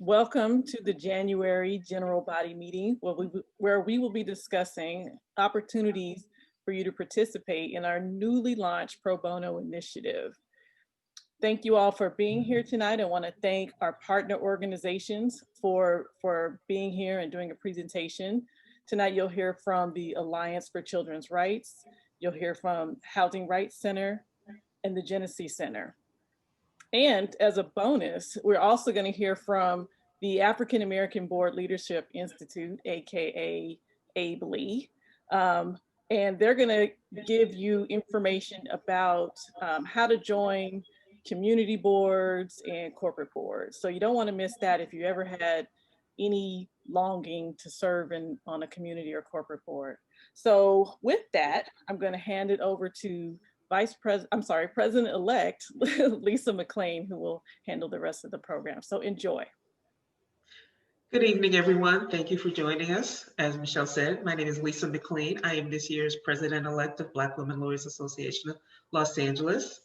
Welcome to the January General Body Meeting, where we will be discussing opportunities for you to participate in our newly launched Pro Bono Initiative. Thank you all for being here tonight. I want to thank our partner organizations for being here and doing a presentation. Tonight you'll hear from the Alliance for Children's Rights, you'll hear from Housing Rights Center, and the Genesee Center. And as a bonus, we're also going to hear from the African American Board Leadership Institute, aka ABLE. And they're going to give you information about how to join community boards and corporate boards. So you don't want to miss that if you ever had any longing to serve on a community or corporate board. So with that, I'm going to hand it over to President-elect Lisa McLean, who will handle the rest of the program. So enjoy. Good evening, everyone. Thank you for joining us. As Michelle said, my name is Lisa McLean. I am this year's President-elect of Black Women Lawyers Association of Los Angeles.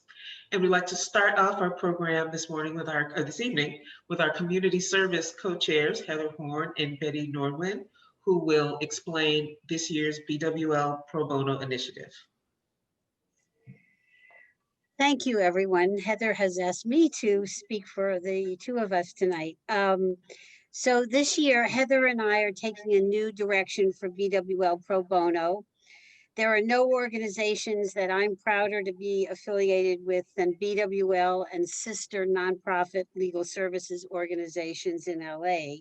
And we'd like to start off our program this evening with our community service co-chairs, Heather Horn and Betty Norwin, who will explain this year's BWL Pro Bono Initiative. Thank you, everyone. Heather has asked me to speak for the two of us tonight. So this year, Heather and I are taking a new direction for BWL Pro Bono. There are no organizations that I'm prouder to be affiliated with than BWL and sister nonprofit legal services organizations in LA.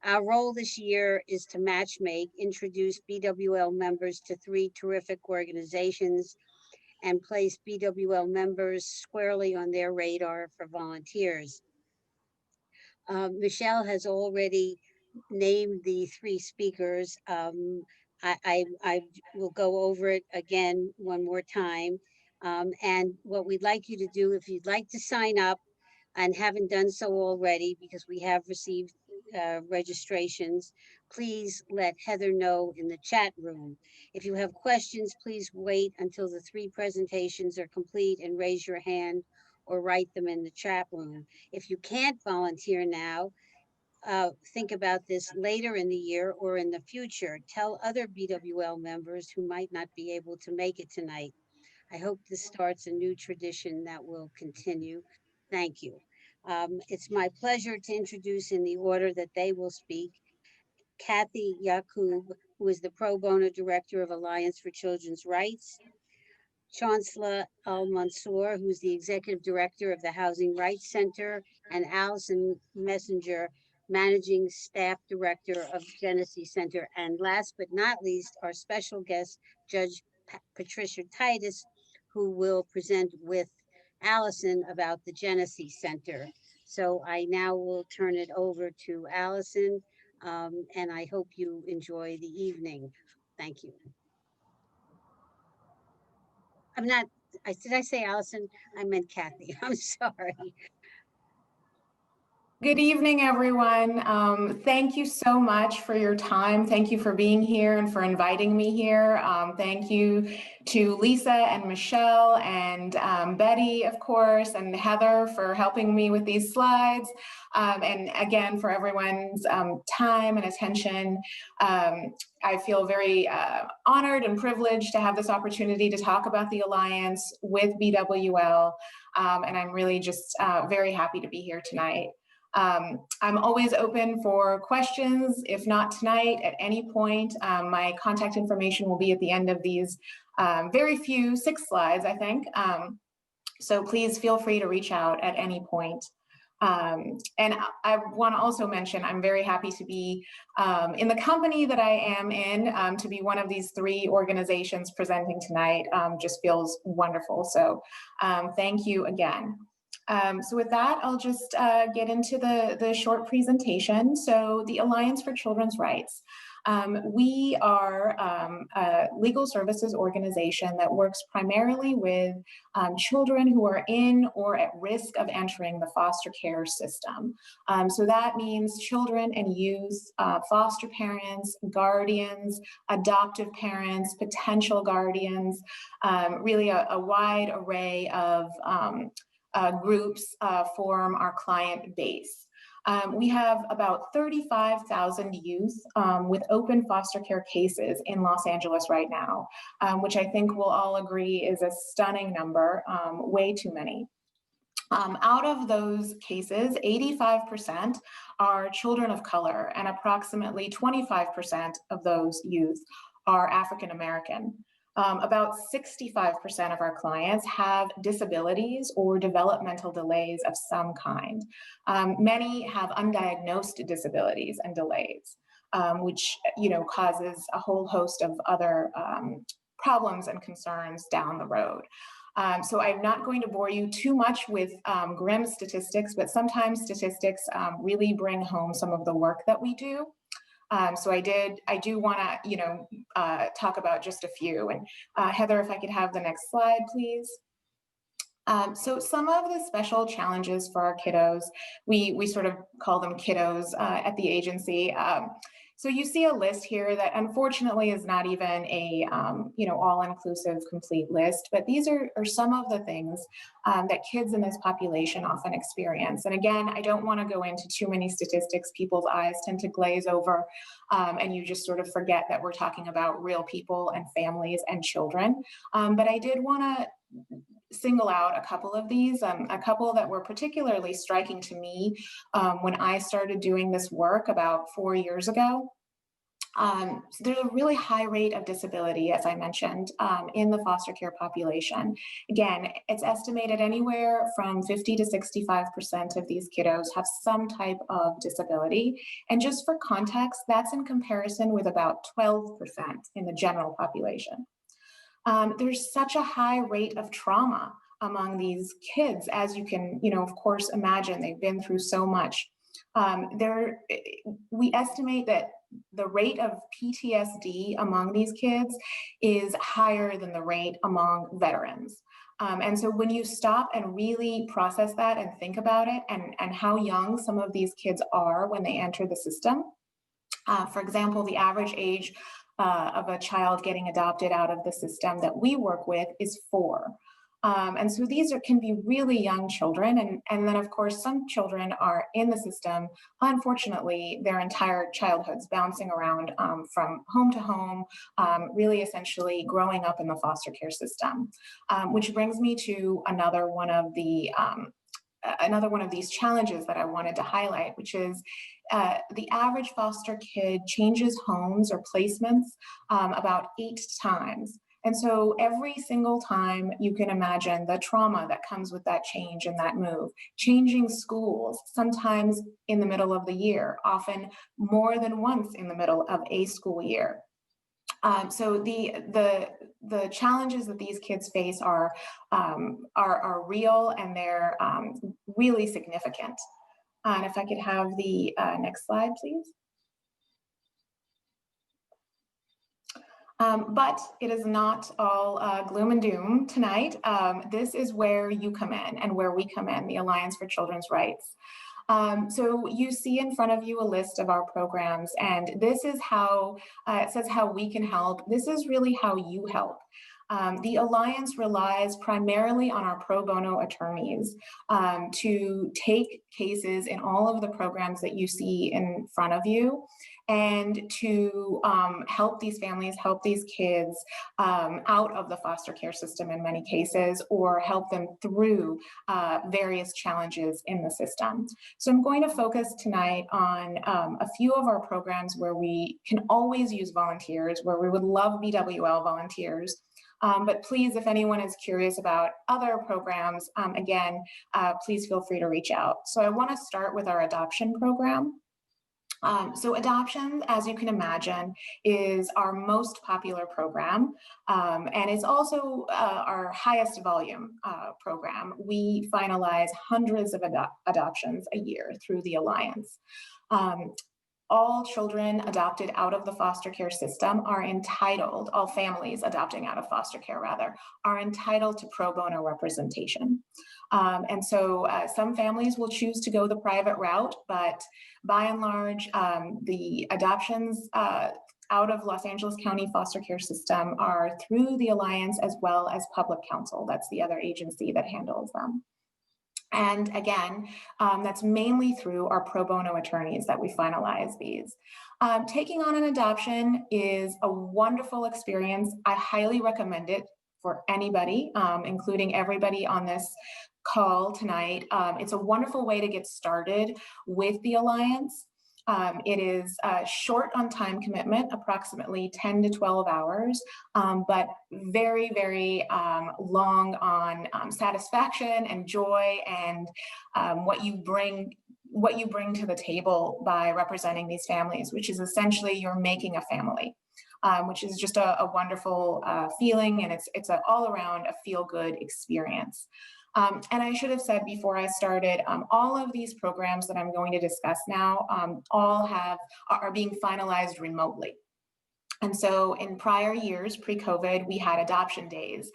Our role this year is to matchmake, introduce BWL members to 3 terrific organizations, and place BWL members squarely on their radar for volunteers. Michelle has already named the 3 speakers. I will go over it again one more time. And what we'd like you to do, if you'd like to sign up and haven't done so already, because we have received registrations, please let Heather know in the chat room. If you have questions, please wait until the 3 presentations are complete and raise your hand or write them in the chat room. If you can't volunteer now, think about this later in the year or in the future. Tell other BWL members who might not be able to make it tonight. I hope this starts a new tradition that will continue. Thank you. It's my pleasure to introduce in the order that they will speak, Kathy Yacoub, who is the Pro Bono Director of Alliance for Children's Rights, Chancellor Al-Mansour, who's the Executive Director of the Housing Rights Center, and Allison Messenger, Managing Staff Director of Genesee Center. And last but not least, our special guest, Judge Patricia Titus, who will present with Allison about the Genesee Center. So I now will turn it over to Allison, and I hope you enjoy the evening. Thank you. Did I say Allison? I meant Kathy. I'm sorry. Good evening, everyone. Thank you so much for your time. Thank you for being here and for inviting me here. Thank you to Lisa and Michelle and Betty, of course, and Heather for helping me with these slides. And again, for everyone's time and attention. I feel very honored and privileged to have this opportunity to talk about the Alliance with BWL. And I'm really just very happy to be here tonight. I'm always open for questions, if not tonight, at any point. My contact information will be at the end of these very few 6 slides, I think. So please feel free to reach out at any point. And I want to also mention, I'm very happy to be in the company that I am in, to be one of these 3 organizations presenting tonight. Just feels wonderful. So thank you again. So with that, I'll just get into the short presentation. So the Alliance for Children's Rights. We are a legal services organization that works primarily with children who are in or at risk of entering the foster care system. So that means children and youth, foster parents, guardians, adoptive parents, potential guardians, really a wide array of groups form our client base. We have about 35,000 youth with open foster care cases in Los Angeles right now, which I think we'll all agree is a stunning number, way too many. Out of those cases, 85% are children of color, and approximately 25% of those youth are African American. About 65% of our clients have disabilities or developmental delays of some kind. Many have undiagnosed disabilities and delays, which causes a whole host of other problems and concerns down the road. So I'm not going to bore you too much with grim statistics, but sometimes statistics really bring home some of the work that we do. So I do want to, talk about just a few. And Heather, if I could have the next slide, please. So some of the special challenges for our kiddos, we sort of call them kiddos at the agency. So you see a list here that unfortunately is not even a all-inclusive complete list, but these are some of the things that kids in this population often experience. And again, I don't want to go into too many statistics. People's eyes tend to glaze over and you just sort of forget that we're talking about real people and families and children. But I did want to single out a couple of these, a couple that were particularly striking to me when I started doing this work about 4 years ago. So there's a really high rate of disability, as I mentioned, in the foster care population. Again, it's estimated anywhere from 50 to 65% of these kiddos have some type of disability. And just for context, that's in comparison with about 12% in the general population. There's such a high rate of trauma among these kids, as you can, of course, imagine. They've been through so much. We estimate that the rate of PTSD among these kids is higher than the rate among veterans. And so when you stop and really process that and think about it and how young some of these kids are when they enter the system, for example, the average age of a child getting adopted out of the system that we work with is 4. And so these can be really young children. And then, of course, some children are in the system, unfortunately, their entire childhoods, bouncing around from home to home, really essentially growing up in the foster care system. Which brings me to another one of these challenges that I wanted to highlight, which is the average foster kid changes homes or placements about 8 times. And so every single time, you can imagine the trauma that comes with that change and that move. Changing schools, sometimes in the middle of the year, often more than once in the middle of a school year. So the challenges that these kids face are real, and they're really significant. And if I could have the next slide, please. But it is not all gloom and doom tonight. This is where you come in and where we come in, the Alliance for Children's Rights. So you see in front of you a list of our programs, and this is how, it says how we can help. This is really how you help. The Alliance relies primarily on our pro bono attorneys to take cases in all of the programs that you see in front of you, and to help these families, help these kids out of the foster care system in many cases, or help them through various challenges in the system. So I'm going to focus tonight on a few of our programs where we can always use volunteers, where we would love BWL volunteers. But please, if anyone is curious about other programs, again, please feel free to reach out. So I want to start with our adoption program. So adoption, as you can imagine, is our most popular program, and it's also our highest volume program. We finalize hundreds of adoptions a year through the Alliance. All children adopted out of the foster care system are entitled, all families adopting out of foster care rather, are entitled to pro bono representation. And so some families will choose to go the private route, but by and large, the adoptions out of Los Angeles County foster care system are through the Alliance, as well as Public Counsel. That's the other agency that handles them. And again, that's mainly through our pro bono attorneys that we finalize these. Taking on an adoption is a wonderful experience. I highly recommend it for anybody, including everybody on this call tonight. It's a wonderful way to get started with the Alliance. It is short on time commitment, approximately 10 to 12 hours, but very, very long on satisfaction and joy and what you bring to the table by representing these families, which is essentially you're making a family. Which is just a wonderful feeling, and it's all around a feel-good experience. And I should have said before I started, all of these programs that I'm going to discuss now are being finalized remotely. And so in prior years, pre-COVID, we had adoption days,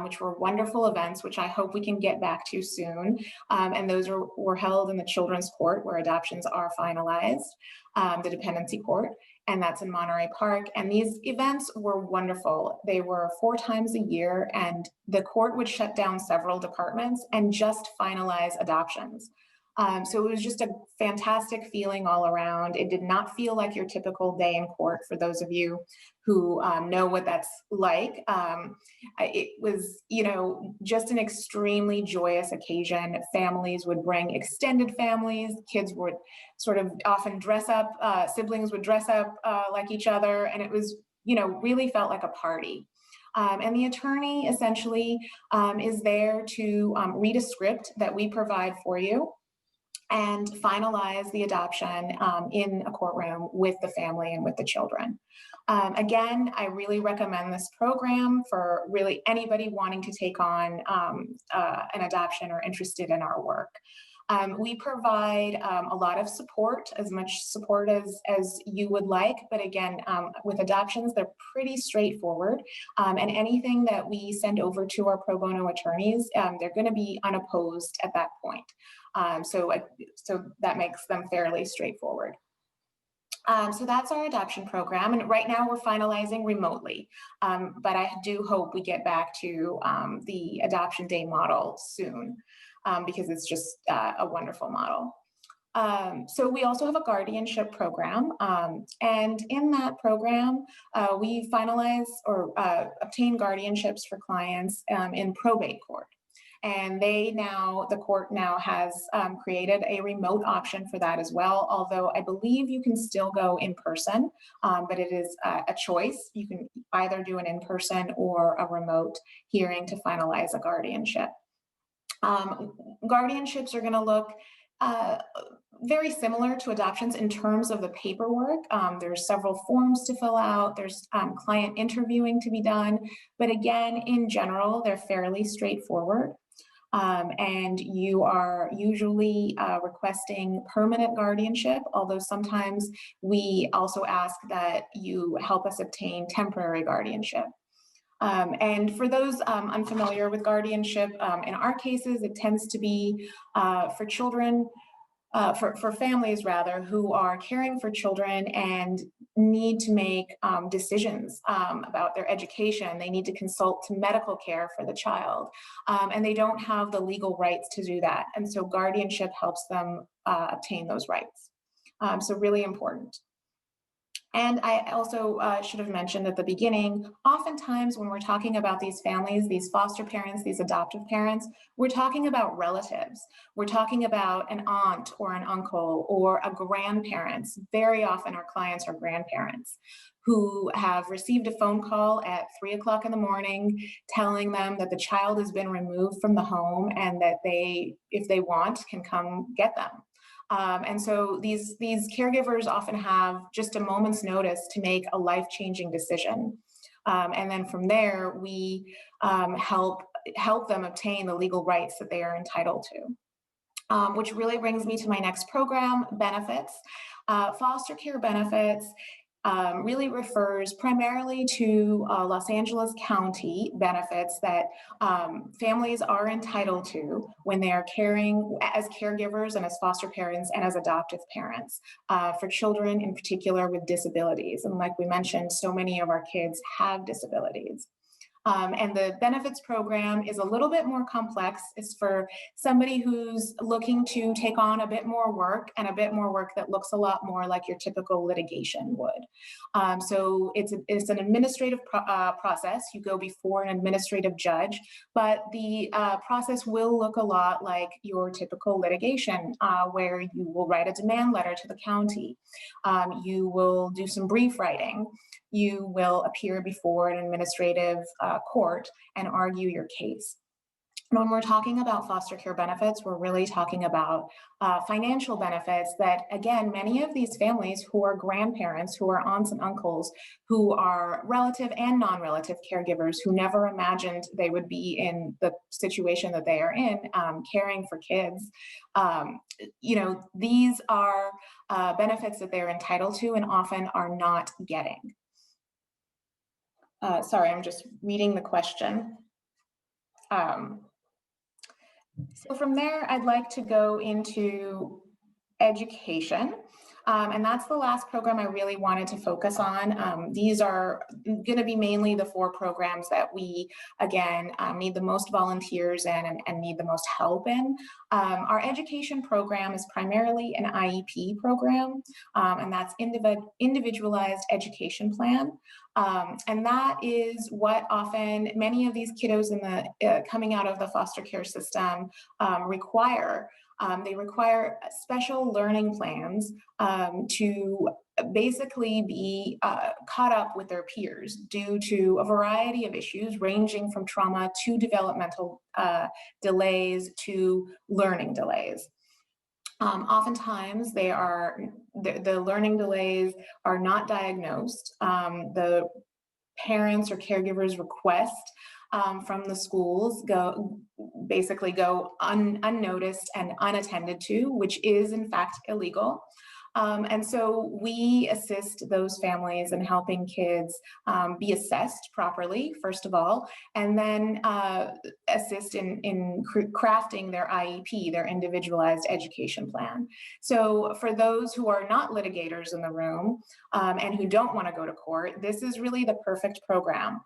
which were wonderful events, which I hope we can get back to soon. And those were held in the Children's Court, where adoptions are finalized, the Dependency Court, and that's in Monterey Park. And these events were wonderful. They were 4 times a year, and the court would shut down several departments and just finalize adoptions. So it was just a fantastic feeling all around. It did not feel like your typical day in court, for those of you who know what that's like. It was, just an extremely joyous occasion. Families would bring extended families. Kids would sort of often dress up, siblings would dress up like each other. And it was, really felt like a party. And the attorney essentially is there to read a script that we provide for you and finalize the adoption in a courtroom with the family and with the children. Again, I really recommend this program for really anybody wanting to take on an adoption or interested in our work. We provide a lot of support, as much support as you would like, but again, with adoptions, they're pretty straightforward. And anything that we send over to our pro bono attorneys, they're going to be unopposed at that point. So that makes them fairly straightforward. So that's our adoption program, and right now we're finalizing remotely, but I do hope we get back to the adoption day model soon, because it's just a wonderful model. So we also have a guardianship program, and in that program, we finalize or obtain guardianships for clients in probate court. And the court now has created a remote option for that as well, although I believe you can still go in person, but it is a choice. You can either do an in-person or a remote hearing to finalize a guardianship. Guardianships are going to look very similar to adoptions in terms of the paperwork. There's several forms to fill out. There's client interviewing to be done. But again, in general, they're fairly straightforward. And you are usually requesting permanent guardianship, although sometimes we also ask that you help us obtain temporary guardianship. And for those unfamiliar with guardianship, in our cases, it tends to be for children, for families rather, who are caring for children and need to make decisions about their education. They need to consult medical care for the child, and they don't have the legal rights to do that. And so guardianship helps them obtain those rights. So really important. And I also should have mentioned at the beginning, oftentimes when we're talking about these families, these foster parents, these adoptive parents, we're talking about relatives. We're talking about an aunt or an uncle or a grandparent. Very often our clients are grandparents who have received a phone call at 3 o'clock in the morning telling them that the child has been removed from the home and that they, if they want, can come get them. And so these caregivers often have just a moment's notice to make a life-changing decision. And then from there, we help them obtain the legal rights that they are entitled to. Which really brings me to my next program, benefits. Foster care benefits really refers primarily to Los Angeles County benefits that families are entitled to when they are caring as caregivers and as foster parents and as adoptive parents for children in particular with disabilities. And like we mentioned, so many of our kids have disabilities. And the benefits program is a little bit more complex. It's for somebody who's looking to take on a bit more work, and a bit more work that looks a lot more like your typical litigation would. So it's an administrative process. You go before an administrative judge, but the process will look a lot like your typical litigation, where you will write a demand letter to the county. You will do some brief writing. You will appear before an administrative court and argue your case. When we're talking about foster care benefits, we're really talking about financial benefits that, again, many of these families who are grandparents, who are aunts and uncles, who are relative and non-relative caregivers, who never imagined they would be in the situation that they are in, caring for kids. These are benefits that they're entitled to and often are not getting. Sorry, I'm just reading the question. So from there, I'd like to go into education. And that's the last program I really wanted to focus on. These are going to be mainly the 4 programs that we, again, need the most volunteers in and need the most help in. Our education program is primarily an IEP program, and that's individualized education plan. And that is what often many of these kiddos in the coming out of the foster care system require. They require special learning plans to basically be caught up with their peers due to a variety of issues ranging from trauma to developmental delays to learning delays. Oftentimes the learning delays are not diagnosed. The parents or caregivers request from the schools go unnoticed and unattended to, which is in fact illegal. And so we assist those families in helping kids be assessed properly, first of all, and then assist in crafting their IEP, their individualized education plan. So for those who are not litigators in the room and who don't want to go to court, this is really the perfect program.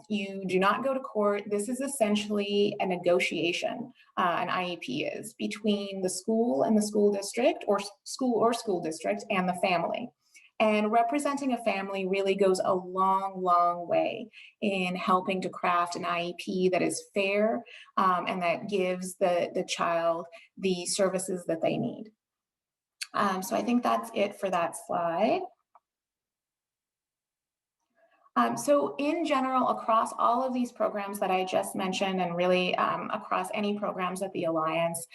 You do not go to court. This is essentially a negotiation, an IEP is, between the school and the school district, or school district and the family. And representing a family really goes a long, long way in helping to craft an IEP that is fair and that gives the child the services that they need. So I think that's it for that slide. So in general, across all of these programs that I just mentioned, and really across any programs at the Alliance,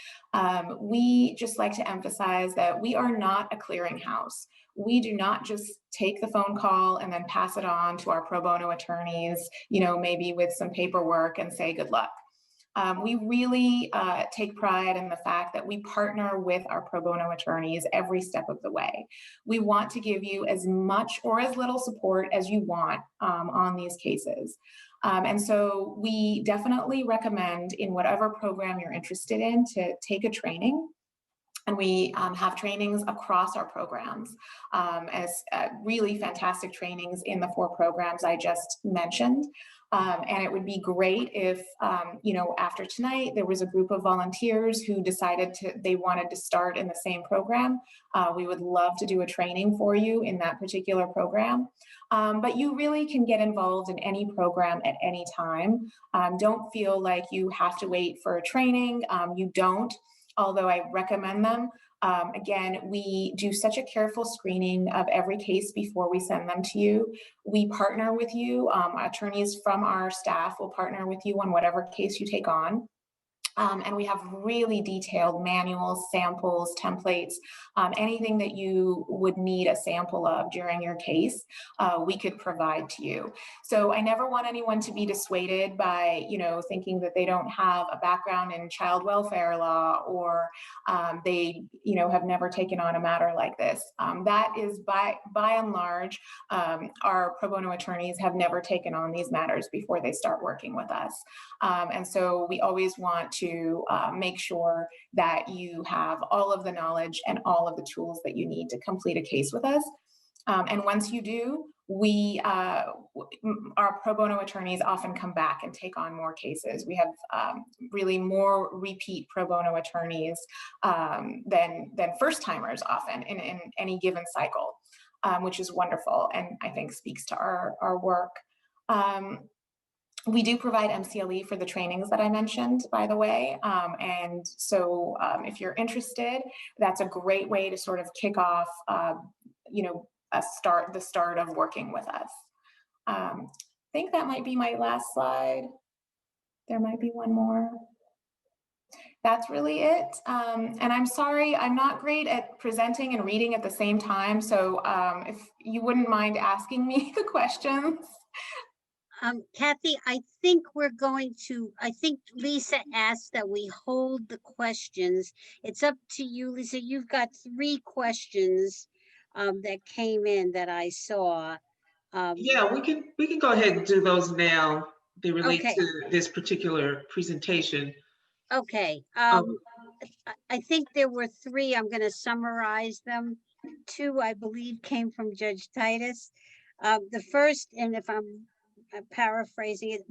we just like to emphasize that we are not a clearinghouse. We do not just take the phone call and then pass it on to our pro bono attorneys, maybe with some paperwork and say good luck. We really take pride in the fact that we partner with our pro bono attorneys every step of the way. We want to give you as much or as little support as you want on these cases. And so we definitely recommend, in whatever program you're interested in, to take a training. And we have trainings across our programs, as really fantastic trainings in the 4 programs I just mentioned. And it would be great if, after tonight, there was a group of volunteers who decided they wanted to start in the same program. We would love to do a training for you in that particular program. But you really can get involved in any program at any time. Don't feel like you have to wait for a training. You don't, although I recommend them. Again, we do such a careful screening of every case before we send them to you. We partner with you. Attorneys from our staff will partner with you on whatever case you take on. And we have really detailed manuals, samples, templates, anything that you would need a sample of during your case, we could provide to you. So I never want anyone to be dissuaded by, thinking that they don't have a background in child welfare law, or they, have never taken on a matter like this. That is by and large, our pro bono attorneys have never taken on these matters before they start working with us. And so we always want to make sure that you have all of the knowledge and all of the tools that you need to complete a case with us. And once you do, our pro bono attorneys often come back and take on more cases. We have really more repeat pro bono attorneys than first timers often in any given cycle, which is wonderful and I think speaks to our work. We do provide MCLE for the trainings that I mentioned, by the way. And so if you're interested, that's a great way to sort of kick off, the start of working with us. I think that might be my last slide. There might be one more. That's really it. And I'm sorry, I'm not great at presenting and reading at the same time. So if you wouldn't mind asking me the questions. Kathy, I think Lisa asked that we hold the questions. It's up to you, Lisa. You've got 3 questions that came in that I saw. Yeah, we can go ahead and do those now. They relate Okay. to this particular presentation. Okay. I think there were 3. I'm going to summarize them. 2, I believe, came from Judge Titus. The first, and if I'm paraphrasing it,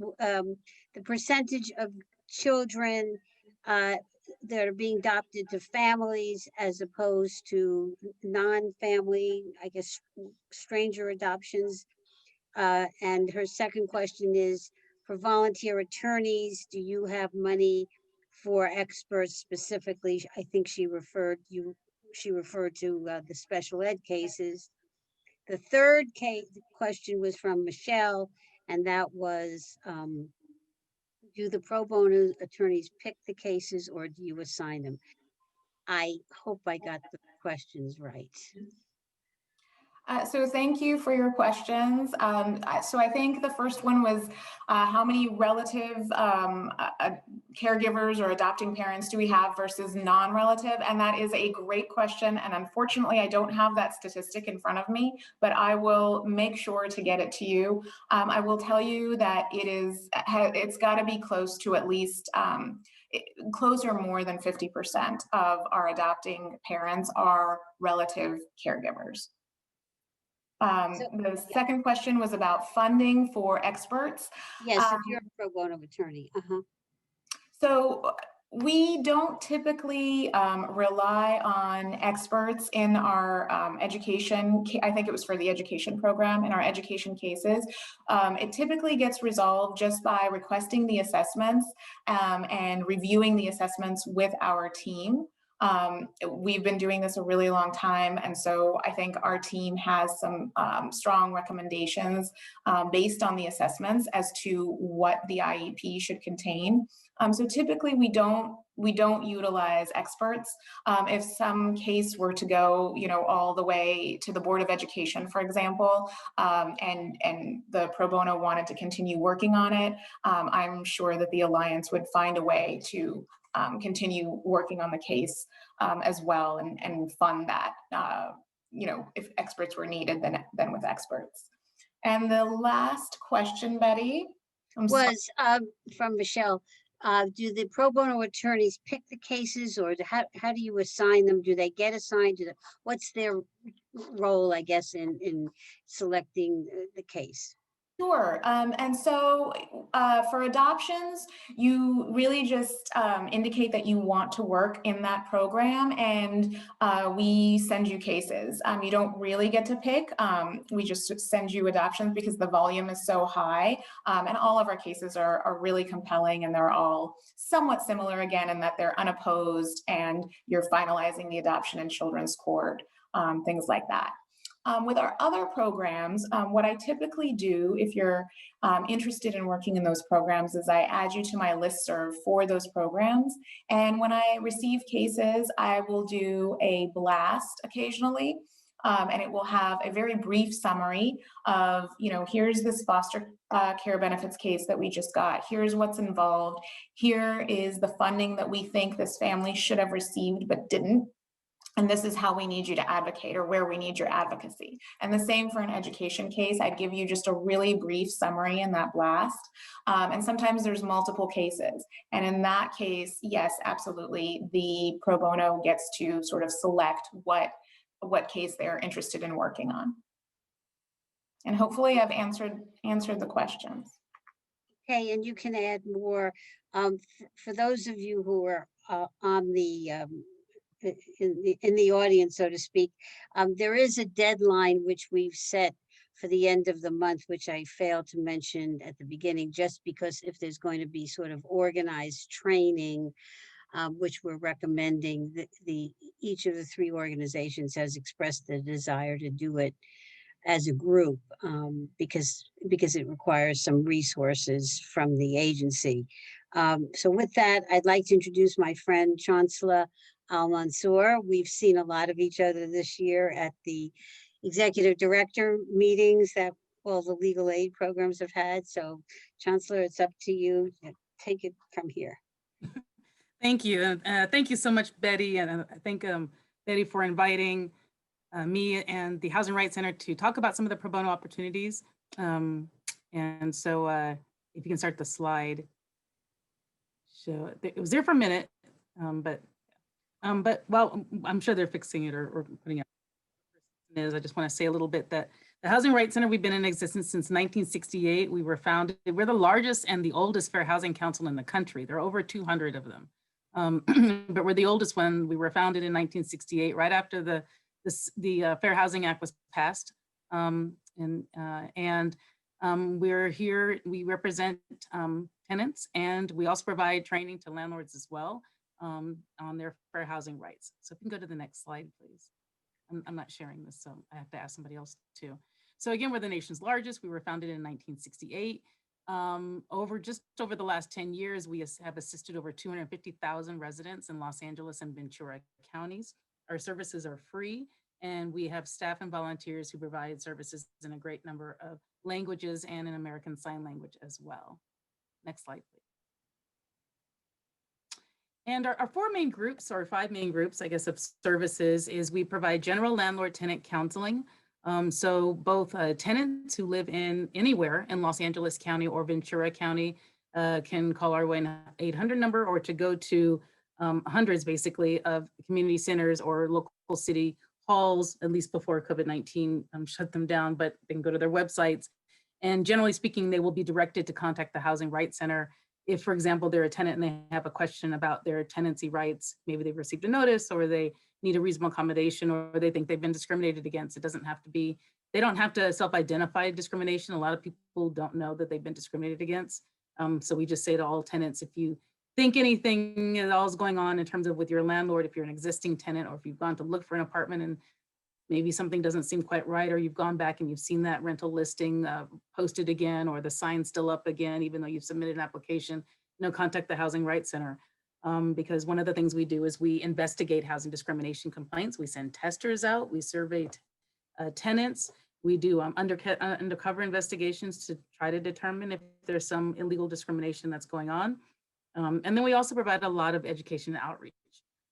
the percentage of children that are being adopted to families as opposed to non-family, I guess, stranger adoptions. And her second question is, for volunteer attorneys, do you have money for experts specifically? I think she referred to the special ed cases. The third question was from Michelle, and that was, do the pro bono attorneys pick the cases or do you assign them? I hope I got the questions right. So thank you for your questions. So I think the first one was how many relative caregivers or adopting parents do we have versus non-relative? And that is a great question. And unfortunately, I don't have that statistic in front of me, but I will make sure to get it to you. I will tell you that it's got to be close to at least closer more than 50% of our adopting parents are relative caregivers. The second question was about funding for experts. Yes, if you're a pro bono attorney. So we don't typically rely on experts in our education. I think it was for the education program in our education cases. It typically gets resolved just by requesting the assessments and reviewing the assessments with our team. We've been doing this a really long time, and so I think our team has some strong recommendations based on the assessments as to what the IEP should contain. So typically we don't utilize experts. If some case were to go, all the way to the Board of Education, for example, and the pro bono wanted to continue working on it, I'm sure that the Alliance would find a way to continue working on the case as well and fund that, if experts were needed, then with experts. And the last question, Betty, was from Michelle. Do the pro bono attorneys pick the cases, or how do you assign them? Do they get assigned? What's their role, I guess, in selecting the case? Sure. And so for adoptions, you really just indicate that you want to work in that program, and we send you cases. You don't really get to pick. We just send you adoptions because the volume is so high, and all of our cases are really compelling, and they're all somewhat similar, again, in that they're unopposed and you're finalizing the adoption in children's court, things like that. With our other programs, what I typically do, if you're interested in working in those programs, is I add you to my listserv for those programs. And when I receive cases, I will do a blast occasionally, and it will have a very brief summary of, here's this foster care benefits case that we just got. Here's what's involved. Here is the funding that we think this family should have received but didn't. And this is how we need you to advocate, or where we need your advocacy. And the same for an education case. I'd give you just a really brief summary in that blast. And sometimes there's multiple cases. And in that case, yes, absolutely, the pro bono gets to sort of select what case they're interested in working on. And hopefully I've answered the questions. Okay, and you can add more. For those of you who are on the in the audience, so to speak, there is a deadline which we've set for the end of the month, which I failed to mention at the beginning, just because if there's going to be sort of organized training, which we're recommending, each of the three organizations has expressed the desire to do it as a group, because it requires some resources from the agency. So with that, I'd like to introduce my friend Chancellor Al-Mansour. We've seen a lot of each other this year at the executive director meetings that all the legal aid programs have had. So Chancellor, it's up to you. Take it from here. Thank you. Thank you so much, Betty. And I thank Betty for inviting me and the Housing Rights Center to talk about some of the pro bono opportunities. And so if you can start the slide. So it was there for a minute, but well, I'm sure they're fixing it or putting it. I just want to say a little bit that the Housing Rights Center, we've been in existence since 1968. We were founded, we're the largest and the oldest fair housing council in the country. There are over 200 of them. But we're the oldest one. We were founded in 1968, right after the Fair Housing Act was passed. We're here, we represent tenants, and we also provide training to landlords as well on their fair housing rights. So if you can go to the next slide, please. I'm not sharing this, so I have to ask somebody else too. So again, we're the nation's largest. We were founded in 1968. Just over the last 10 years, we have assisted over 250,000 residents in Los Angeles and Ventura counties. Our services are free, and we have staff and volunteers who provide services in a great number of languages and in American Sign Language as well. Next slide, please. And our four main groups, or five main groups, I guess, of services is we provide general landlord tenant counseling. So both tenants who live in anywhere in Los Angeles County or Ventura County can call our 1-800 number, or to go to hundreds basically of community centers or local city halls, at least before COVID-19 shut them down, but they can go to their websites. And generally speaking, they will be directed to contact the Housing Rights Center. If, for example, they're a tenant and they have a question about their tenancy rights, maybe they've received a notice or they need a reasonable accommodation or they think they've been discriminated against. It doesn't have to be, they don't have to self-identify discrimination. A lot of people don't know that they've been discriminated against. So we just say to all tenants, if you think anything at all is going on in terms of with your landlord, if you're an existing tenant or if you've gone to look for an apartment and maybe something doesn't seem quite right, or you've gone back and you've seen that rental listing posted again, or the sign's still up again, even though you've submitted an application, contact the Housing Rights Center. Because one of the things we do is we investigate housing discrimination complaints. We send testers out, we survey tenants, we do undercover investigations to try to determine if there's some illegal discrimination that's going on. And then we also provide a lot of education and outreach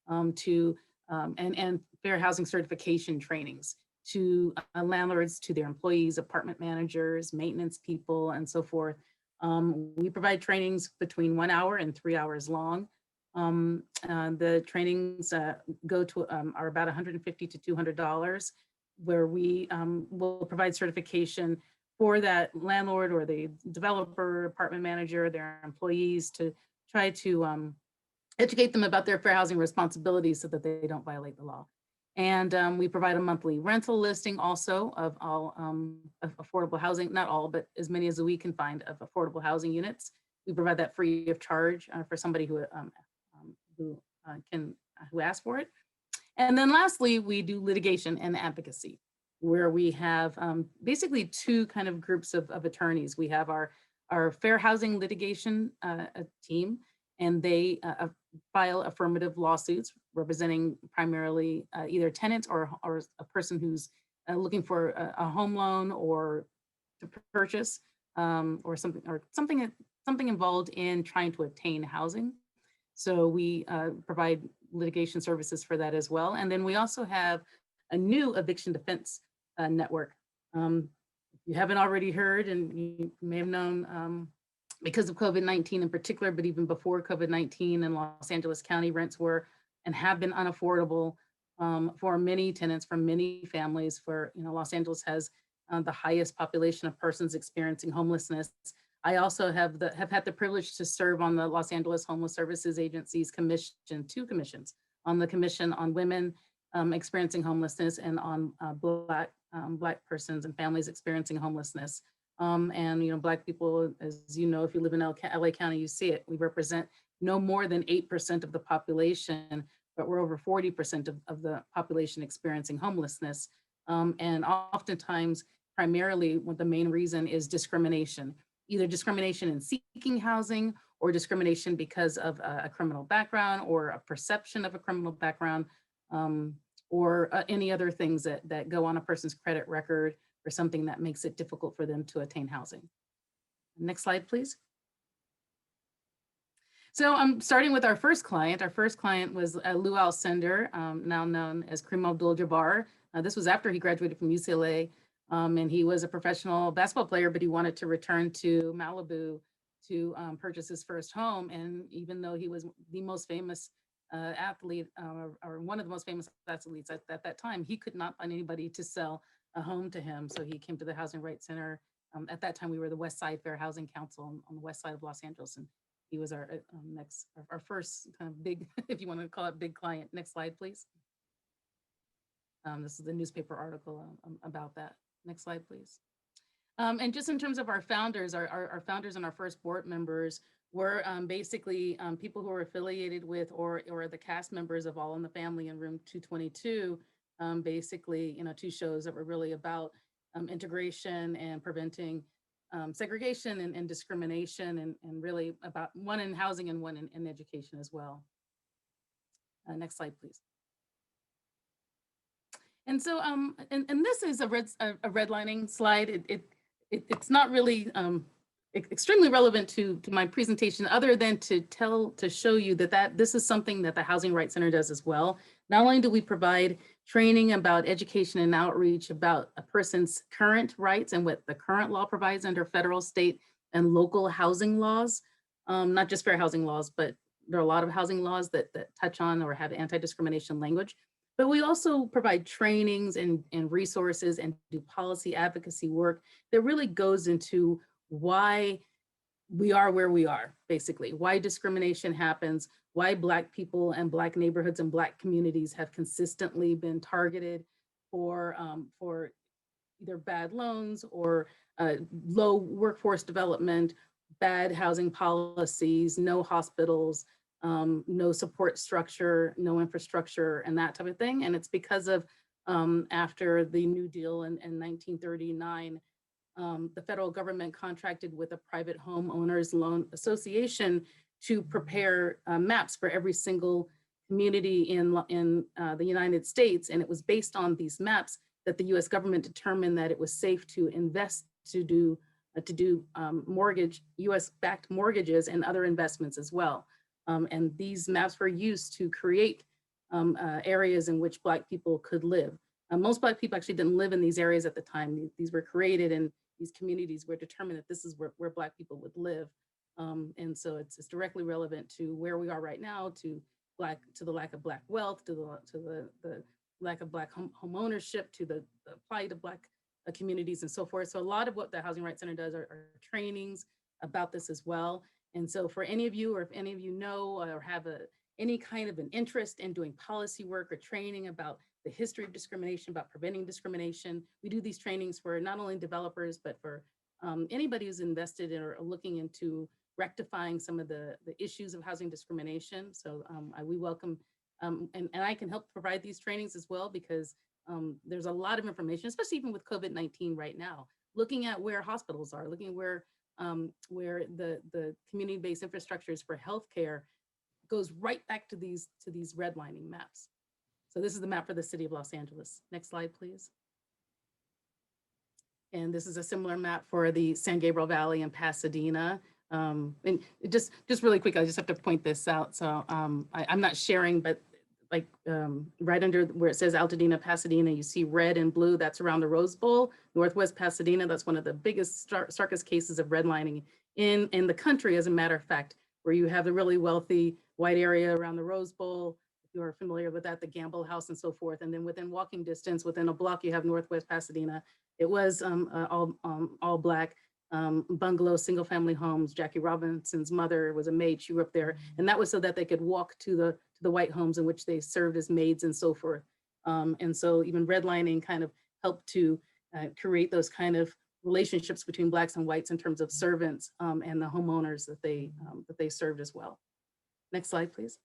and fair housing certification trainings to landlords, to their employees, apartment managers, maintenance people, and so forth. We provide trainings between 1 hour and 3 hours long. The trainings are about $150 to $200, where we will provide certification for that landlord or the developer, apartment manager, their employees, to try to educate them about their fair housing responsibilities so that they don't violate the law. And we provide a monthly rental listing also of all of affordable housing, not all, but as many as we can find of affordable housing units. We provide that free of charge for somebody who asks for it. And then lastly, we do litigation and advocacy, where we have basically two kind of groups of attorneys. We have our fair housing litigation team, and they file affirmative lawsuits representing primarily either tenants or a person who's looking for a home loan or to purchase or something involved in trying to obtain housing. So we provide litigation services for that as well. And then we also have a new eviction defense network. If you haven't already heard, and you may have known, because of COVID-19 in particular, but even before COVID-19 in Los Angeles County, rents were and have been unaffordable for many tenants, for many families. Los Angeles has the highest population of persons experiencing homelessness. I also have had the privilege to serve on the Los Angeles Homeless Services Agency's two commissions, on the Commission on Women experiencing homelessness and on Black persons and families experiencing homelessness. And Black people, as you know, if you live in LA County, you see it. We represent no more than 8% of the population, but we're over 40% of the population experiencing homelessness. And oftentimes, primarily, what the main reason is discrimination, either discrimination in seeking housing or discrimination because of a criminal background or a perception of a criminal background, or any other things that go on a person's credit record or something that makes it difficult for them to attain housing. Next slide, please. So I'm starting with our first client. Our first client was Lou Alcindor, now known as Kareem Abdul-Jabbar. This was after he graduated from UCLA, and he was a professional basketball player, but he wanted to return to Malibu to purchase his first home. And even though he was the most famous athlete, or one of the most famous athletes at that time, he could not find anybody to sell a home to him. So he came to the Housing Rights Center. At that time, we were the West Side Fair Housing Council on the west side of Los Angeles. And he was our our first kind of big, if you want to call it big client. Next slide, please. This is the newspaper article about that. Next slide, please. And just in terms of our founders, our founders and our first board members were basically people who were affiliated with or the cast members of All in the Family and Room 222, basically, two shows that were really about integration and preventing segregation and discrimination, and really about one in housing and one in education as well. Next slide, please. And so, and this is a redlining slide. It's not really extremely relevant to my presentation, other than to show you that this is something that the Housing Rights Center does as well. Not only do we provide training about education and outreach about a person's current rights and what the current law provides under federal, state, and local housing laws, not just fair housing laws, but there are a lot of housing laws that touch on or have anti-discrimination language. But we also provide trainings and resources and do policy advocacy work that really goes into why we are where we are, basically, why discrimination happens, why Black people and Black neighborhoods and Black communities have consistently been targeted for either bad loans or low workforce development, bad housing policies, no hospitals, no support structure, no infrastructure, and that type of thing. And it's because of after the New Deal in 1939, the federal government contracted with a private homeowners loan association to prepare maps for every single community in the United States. And it was based on these maps that the US government determined that it was safe to invest, to do US-backed mortgages and other investments as well. And these maps were used to create areas in which Black people could live. Most Black people actually didn't live in these areas at the time. These were created, and these communities were determined that this is where Black people would live. And so it's directly relevant to where we are right now, to the lack of Black wealth, to the lack of Black home ownership, to the plight of Black communities and so forth. So a lot of what the Housing Rights Center does are trainings about this as well. And so for any of you, or if any of you know or have any kind of an interest in doing policy work or training about the history of discrimination, about preventing discrimination, we do these trainings for not only developers, but for anybody who's invested in or looking into rectifying some of the issues of housing discrimination. So we welcome, and I can help provide these trainings as well, because there's a lot of information, especially even with COVID-19 right now, looking at where hospitals are, looking at where the community-based infrastructures for healthcare goes right back to these redlining maps. So this is the map for the city of Los Angeles. Next slide, please. And this is a similar map for the San Gabriel Valley and Pasadena. And just really quick, I just have to point this out. So I'm not sharing, but like right under where it says Altadena, Pasadena, you see red and blue, that's around the Rose Bowl. Northwest Pasadena, that's one of the biggest, starkest cases of redlining in the country, as a matter of fact, where you have the really wealthy white area around the Rose Bowl, you are familiar with that, the Gamble House and so forth. And then within walking distance, within a block, you have Northwest Pasadena. It was all Black bungalow, single family homes. Jackie Robinson's mother was a maid. She grew up there. And that was so that they could walk to the white homes in which they served as maids and so forth. And so even redlining kind of helped to create those kind of relationships between Blacks and whites in terms of servants and the homeowners that they served as well. Next slide, please.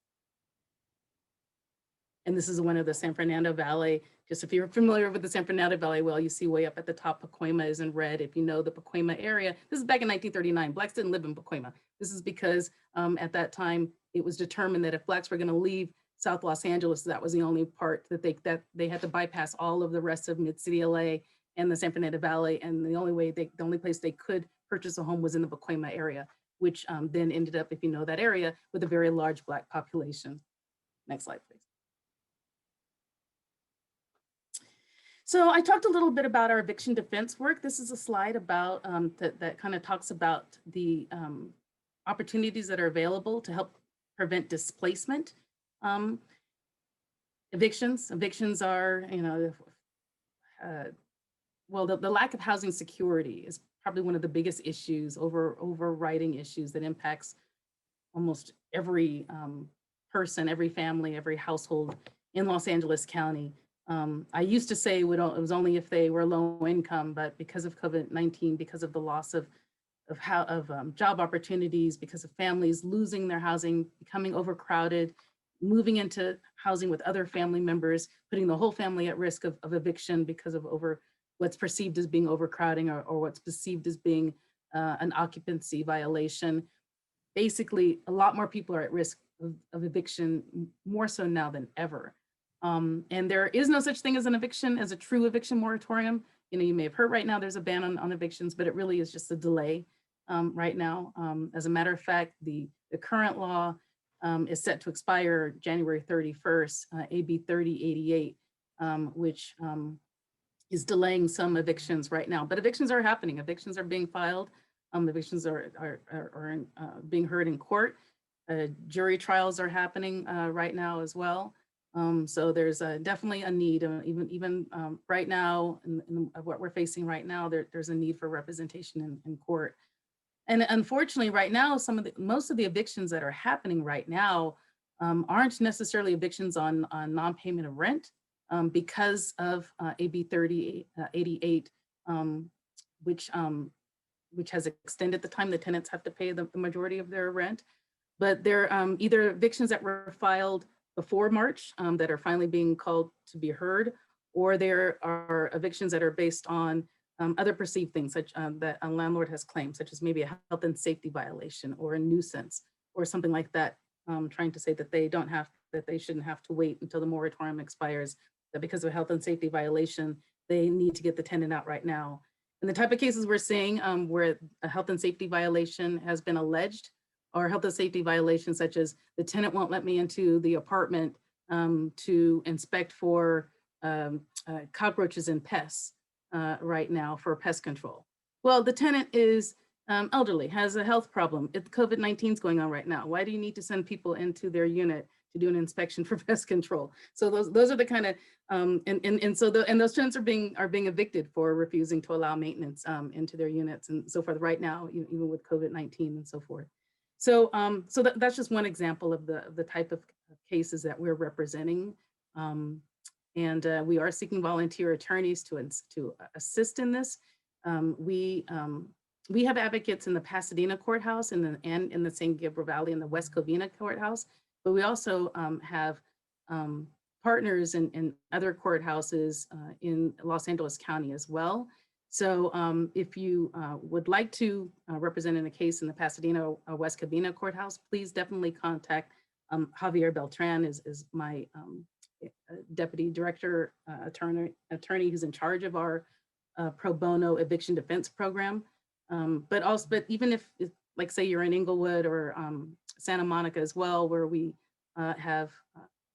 And this is one of the San Fernando Valley. Just if you're familiar with the San Fernando Valley, well, you see way up at the top, Pacoima is in red. If you know the Pacoima area, this is back in 1939. Blacks didn't live in Pacoima. This is because at that time, it was determined that if Blacks were going to leave South Los Angeles, that was the only part that they had to bypass all of the rest of Mid-City LA and the San Fernando Valley. And the only place they could purchase a home was in the Pacoima area, which then ended up, if you know that area, with a very large Black population. Next slide, please. So I talked a little bit about our eviction defense work. This is a slide about that kind of talks about the opportunities that are available to help prevent displacement. Evictions are, well, the lack of housing security is probably one of the biggest issues, overriding issues that impacts almost every person, every family, every household in Los Angeles County. I used to say it was only if they were low income, but because of COVID-19, because of the loss of job opportunities, because of families losing their housing, becoming overcrowded, moving into housing with other family members, putting the whole family at risk of eviction because of what's perceived as being overcrowding or what's perceived as being an occupancy violation. Basically, a lot more people are at risk of eviction, more so now than ever. And there is no such thing as a true eviction moratorium. You may have heard right now there's a ban on evictions, but it really is just a delay right now. As a matter of fact, the current law is set to expire January 31st, AB 3088, which is delaying some evictions right now. But evictions are happening. Evictions are being filed. Evictions are being heard in court. Jury trials are happening right now as well. So there's definitely a need, even right now, in what we're facing right now, there's a need for representation in court. And unfortunately, right now, most of the evictions that are happening right now aren't necessarily evictions on non-payment of rent because of AB 3088, which has extended the time the tenants have to pay the majority of their rent. But they're either evictions that were filed before March that are finally being called to be heard, or there are evictions that are based on other perceived things such that a landlord has claimed, such as maybe a health and safety violation or a nuisance or something like that, trying to say that they shouldn't have to wait until the moratorium expires, that because of a health and safety violation, they need to get the tenant out right now. And the type of cases we're seeing where a health and safety violation has been alleged, or health and safety violations such as the tenant won't let me into the apartment to inspect for cockroaches and pests right now for pest control. Well, the tenant is elderly, has a health problem. COVID-19 is going on right now. Why do you need to send people into their unit to do an inspection for pest control? So those are the kind of and those tenants are being evicted for refusing to allow maintenance into their units and so forth right now, even with COVID-19 and so forth. So that's just one example of the type of cases that we're representing. And we are seeking volunteer attorneys to assist in this. We have advocates in the Pasadena courthouse and in the San Gabriel Valley and the West Covina courthouse, but we also have partners in other courthouses in Los Angeles County as well. So if you would like to represent in a case in the Pasadena or West Covina courthouse, please definitely contact Javier Beltran is my deputy director attorney who's in charge of our pro bono eviction defense program. But even if, like say you're in Inglewood or Santa Monica as well, where we have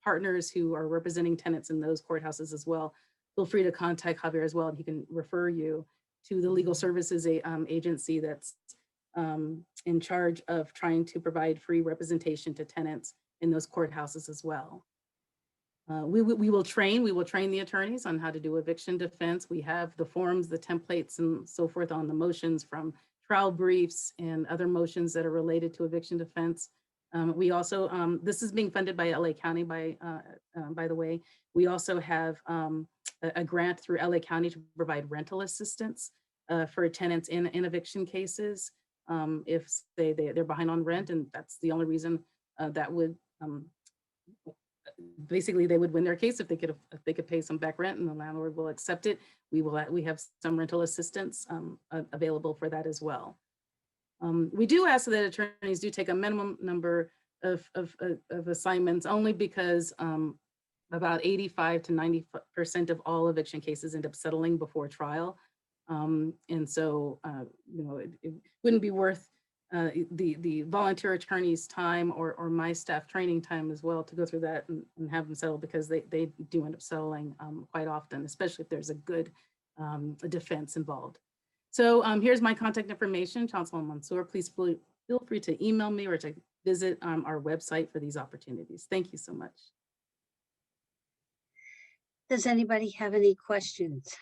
partners who are representing tenants in those courthouses as well, feel free to contact Javier as well, and he can refer you to the legal services agency that's in charge of trying to provide free representation to tenants in those courthouses as well. We will train the attorneys on how to do eviction defense. We have the forms, the templates, and so forth on the motions from trial briefs and other motions that are related to eviction defense. We also, this is being funded by LA County, by the way. We also have a grant through LA County to provide rental assistance for tenants in eviction cases. If they're behind on rent, and that's the only reason that would basically they would win their case if they could pay some back rent and the landlord will accept it. We have some rental assistance available for that as well. We do ask that attorneys do take a minimum number of assignments, only because about 85 to 90% of all eviction cases end up settling before trial. And so, it wouldn't be worth the volunteer attorney's time or my staff training time as well to go through that and have them settle, because they do end up settling quite often, especially if there's a good defense involved. So here's my contact information, Chancellor Mansour. Please feel free to email me or to visit our website for these opportunities. Thank you so much. Does anybody have any questions?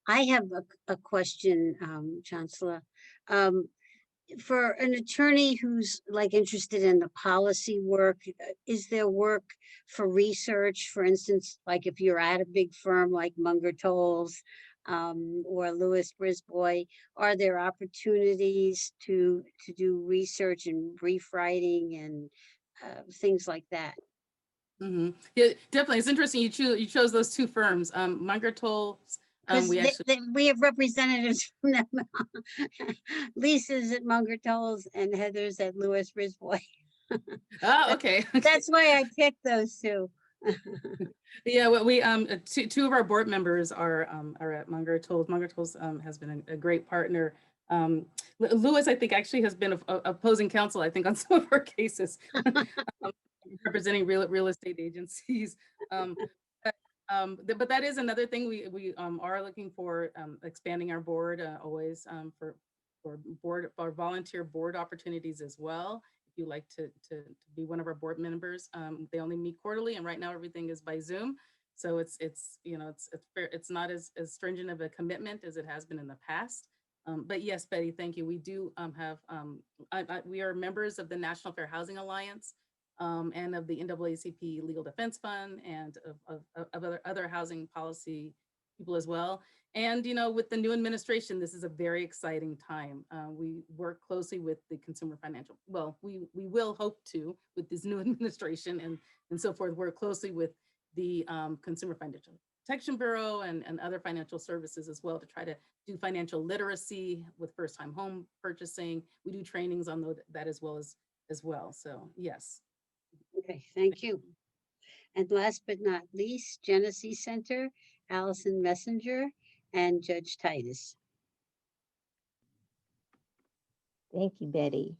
I have a question, Chancellor. For an attorney who's interested in the policy work, is there work for research? For instance, like if you're at a big firm like Munger Tolles or Lewis Brisbois, are there opportunities to do research and brief writing and things like that? Mm-hmm. Yeah, definitely. It's interesting you chose those two firms, Munger Tolles. We have representatives from them. Lisa's at Munger Tolles and Heather's at Lewis Brisbois. Oh, okay. That's why I picked those two. Yeah, well, we two of our board members are at Munger Tolles. Munger Tolles has been a great partner. Lewis, I think, actually has been opposing counsel, I think, on some of our cases, representing real estate agencies. But that is another thing we are looking for, expanding our board always for volunteer board opportunities as well. If you like to be one of our board members, they only meet quarterly, and right now everything is by Zoom, so it's not as stringent of a commitment as it has been in the past. But yes, Betty, thank you. We do have we are members of the National Fair Housing Alliance. And of the NAACP Legal Defense Fund, and of other housing policy people as well. And with the new administration, this is a very exciting time. We work closely with the Consumer Financial. Well, we will hope to, with this new administration and so forth, work closely with the Consumer Financial Protection Bureau and other financial services as well, to try to do financial literacy with first-time home purchasing. We do trainings on that as well. So yes. Okay, thank you. And last but not least, Genesee Center, Allison Messenger and Judge Titus. Thank you, Betty.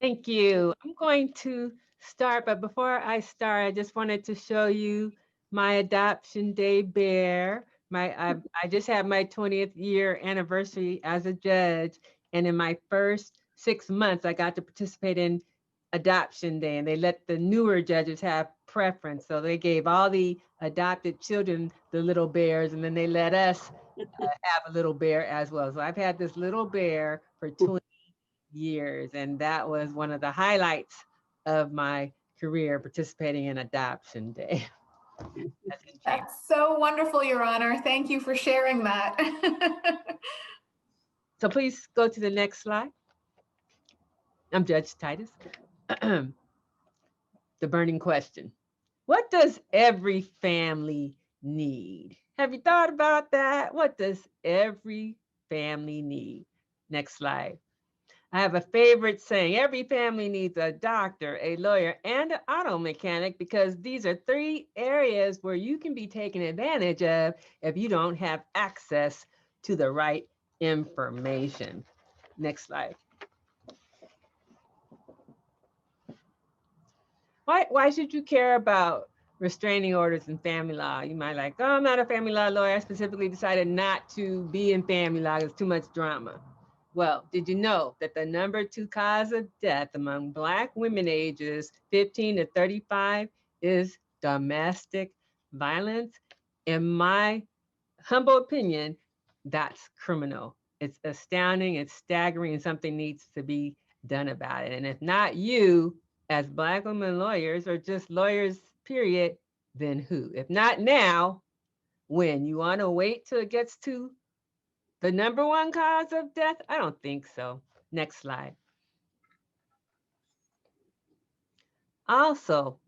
Thank you. I'm going to start, but before I start, I just wanted to show you my adoption day bear. I just had my 20th year anniversary as a judge, and in my first 6 months, I got to participate in adoption day, and they let the newer judges have preference. So they gave all the adopted children the little bears, and then they let us have a little bear as well. So I've had this little bear for 20 years, and that was one of the highlights of my career, participating in adoption day. That's so wonderful, Your Honor. Thank you for sharing that. So please go to the next slide. I'm Judge Titus. The burning question: what does every family need? Have you thought about that? What does every family need? Next slide. I have a favorite saying: every family needs a doctor, a lawyer, and an auto mechanic, because these are 3 areas where you can be taken advantage of if you don't have access to the right information. Next slide. Why should you care about restraining orders in family law? You might like, oh, I'm not a family law lawyer. I specifically decided not to be in family law. It's too much drama. Well, did you know that the number 2 cause of death among Black women ages 15 to 35 is domestic violence? In my humble opinion, that's criminal. It's astounding, it's staggering, and something needs to be done about it. And if not you, as Black women lawyers, or just lawyers, period, then who? If not now, when? You want to wait till it gets to the number 1 cause of death? I don't think so. Next slide. Also,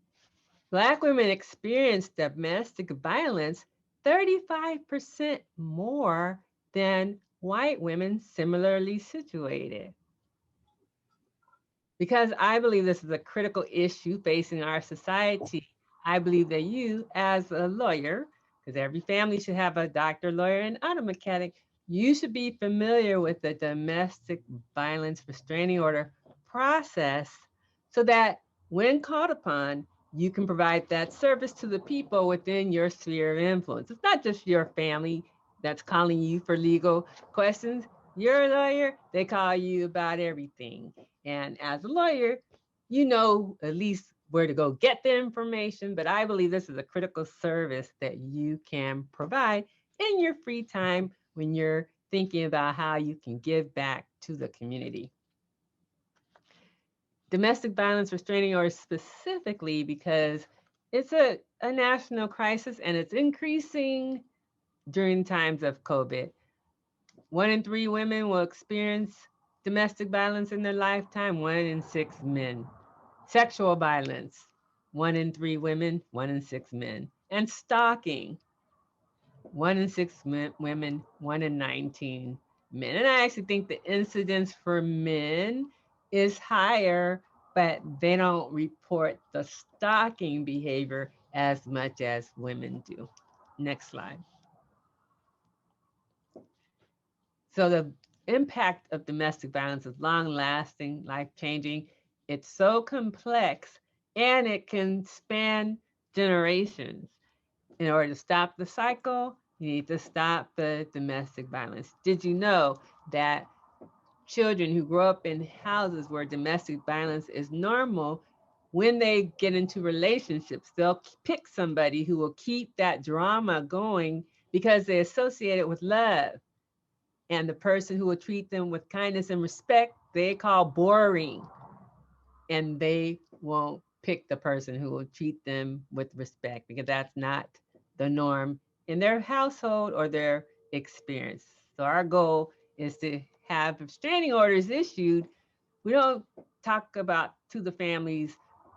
Black women experience domestic violence 35% more than white women similarly situated. Because I believe this is a critical issue facing our society, I believe that you, as a lawyer, because every family should have a doctor, lawyer, and auto mechanic, you should be familiar with the domestic violence restraining order process so that when called upon, you can provide that service to the people within your sphere of influence. It's not just your family that's calling you for legal questions. You're a lawyer, they call you about everything. And as a lawyer, you know at least where to go get the information, but I believe this is a critical service that you can provide in your free time when you're thinking about how you can give back to the community. Domestic violence restraining orders specifically because it's a national crisis and it's increasing during times of COVID. 1 in 3 women will experience domestic violence in their lifetime, 1 in 6 men. Sexual violence, 1 in 3 women, 1 in 6 men. And stalking, 1 in 6 women, 1 in 19 men. And I actually think the incidence for men is higher, but they don't report the stalking behavior as much as women do. Next slide. So the impact of domestic violence is long-lasting, life-changing. It's so complex, and it can span generations. In order to stop the cycle, you need to stop the domestic violence. Did you know that children who grow up in houses where domestic violence is normal, when they get into relationships, they'll pick somebody who will keep that drama going because they associate it with love? And the person who will treat them with kindness and respect, they call boring. And they won't pick the person who will treat them with respect because that's not the norm in their household or their experience. So our goal is to have restraining orders issued. We don't talk about to the families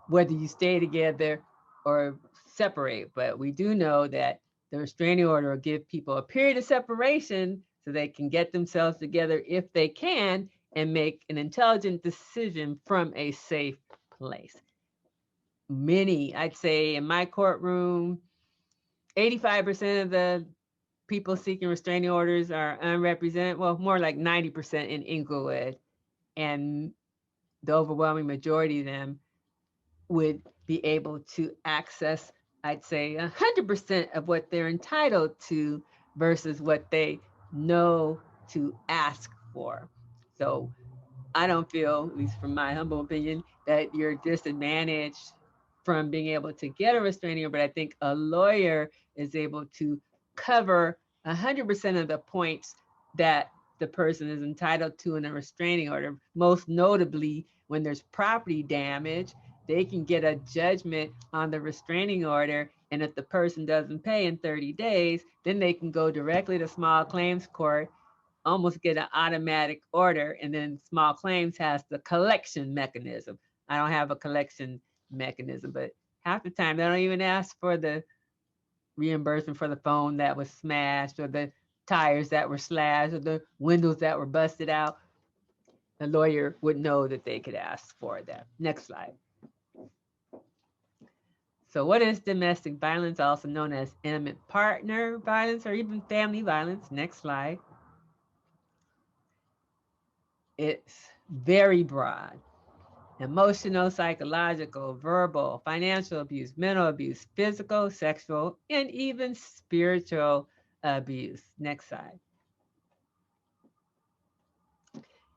whether you stay together or separate, but we do know that the restraining order will give people a period of separation so they can get themselves together if they can and make an intelligent decision from a safe place. Many, I'd say in my courtroom, 85% of the people seeking restraining orders are unrepresented. Well, more like 90% in Inglewood. And the overwhelming majority of them would be able to access, I'd say, 100% of what they're entitled to versus what they know to ask for. So I don't feel, at least from my humble opinion, that you're disadvantaged from being able to get a restraining order, but I think a lawyer is able to cover 100% of the points that the person is entitled to in a restraining order. Most notably, when there's property damage, they can get a judgment on the restraining order, and if the person doesn't pay in 30 days, then they can go directly to small claims court, almost get an automatic order, and then small claims has the collection mechanism. I don't have a collection mechanism, but half the time they don't even ask for the reimbursement for the phone that was smashed or the tires that were slashed or the windows that were busted out. The lawyer would know that they could ask for that. Next slide. So what is domestic violence, also known as intimate partner violence or even family violence? Next slide. It's very broad. Emotional, psychological, verbal, financial abuse, mental abuse, physical, sexual, and even spiritual abuse. Next slide.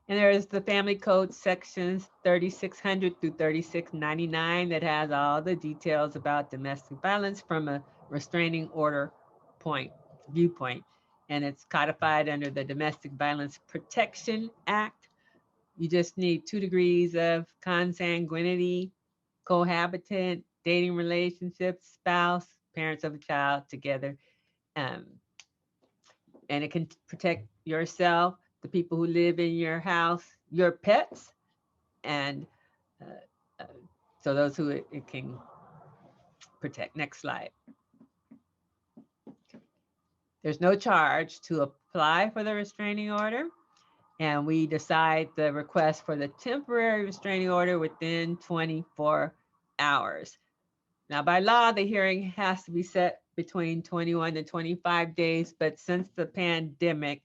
And there's the family code sections 3600 through 3699 that has all the details about domestic violence from a restraining order viewpoint. And it's codified under the Domestic Violence Protection Act. You just need 2 degrees of consanguinity, cohabitant, dating relationship, spouse, parents of a child together. And it can protect yourself, the people who live in your house, your pets, and so those who it can protect. Next slide. There's no charge to apply for the restraining order, and we decide the request for the temporary restraining order within 24 hours. Now, by law, the hearing has to be set between 21 to 25 days, but since the pandemic,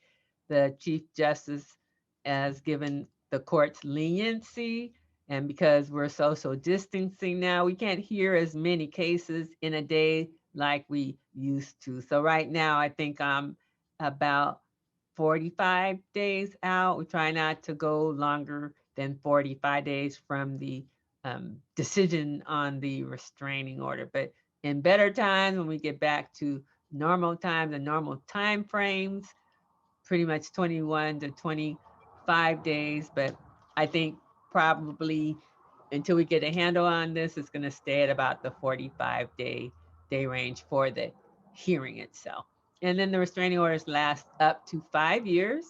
the Chief Justice has given the courts leniency, and because we're social distancing now, we can't hear as many cases in a day like we used to. So right now, I think I'm about 45 days out. We try not to go longer than 45 days from the decision on the restraining order. But in better times, when we get back to normal times and normal time frames, pretty much 21 to 25 days. But I think probably until we get a handle on this, it's going to stay at about the 45 day range for the hearing itself. And then the restraining orders last up to 5 years.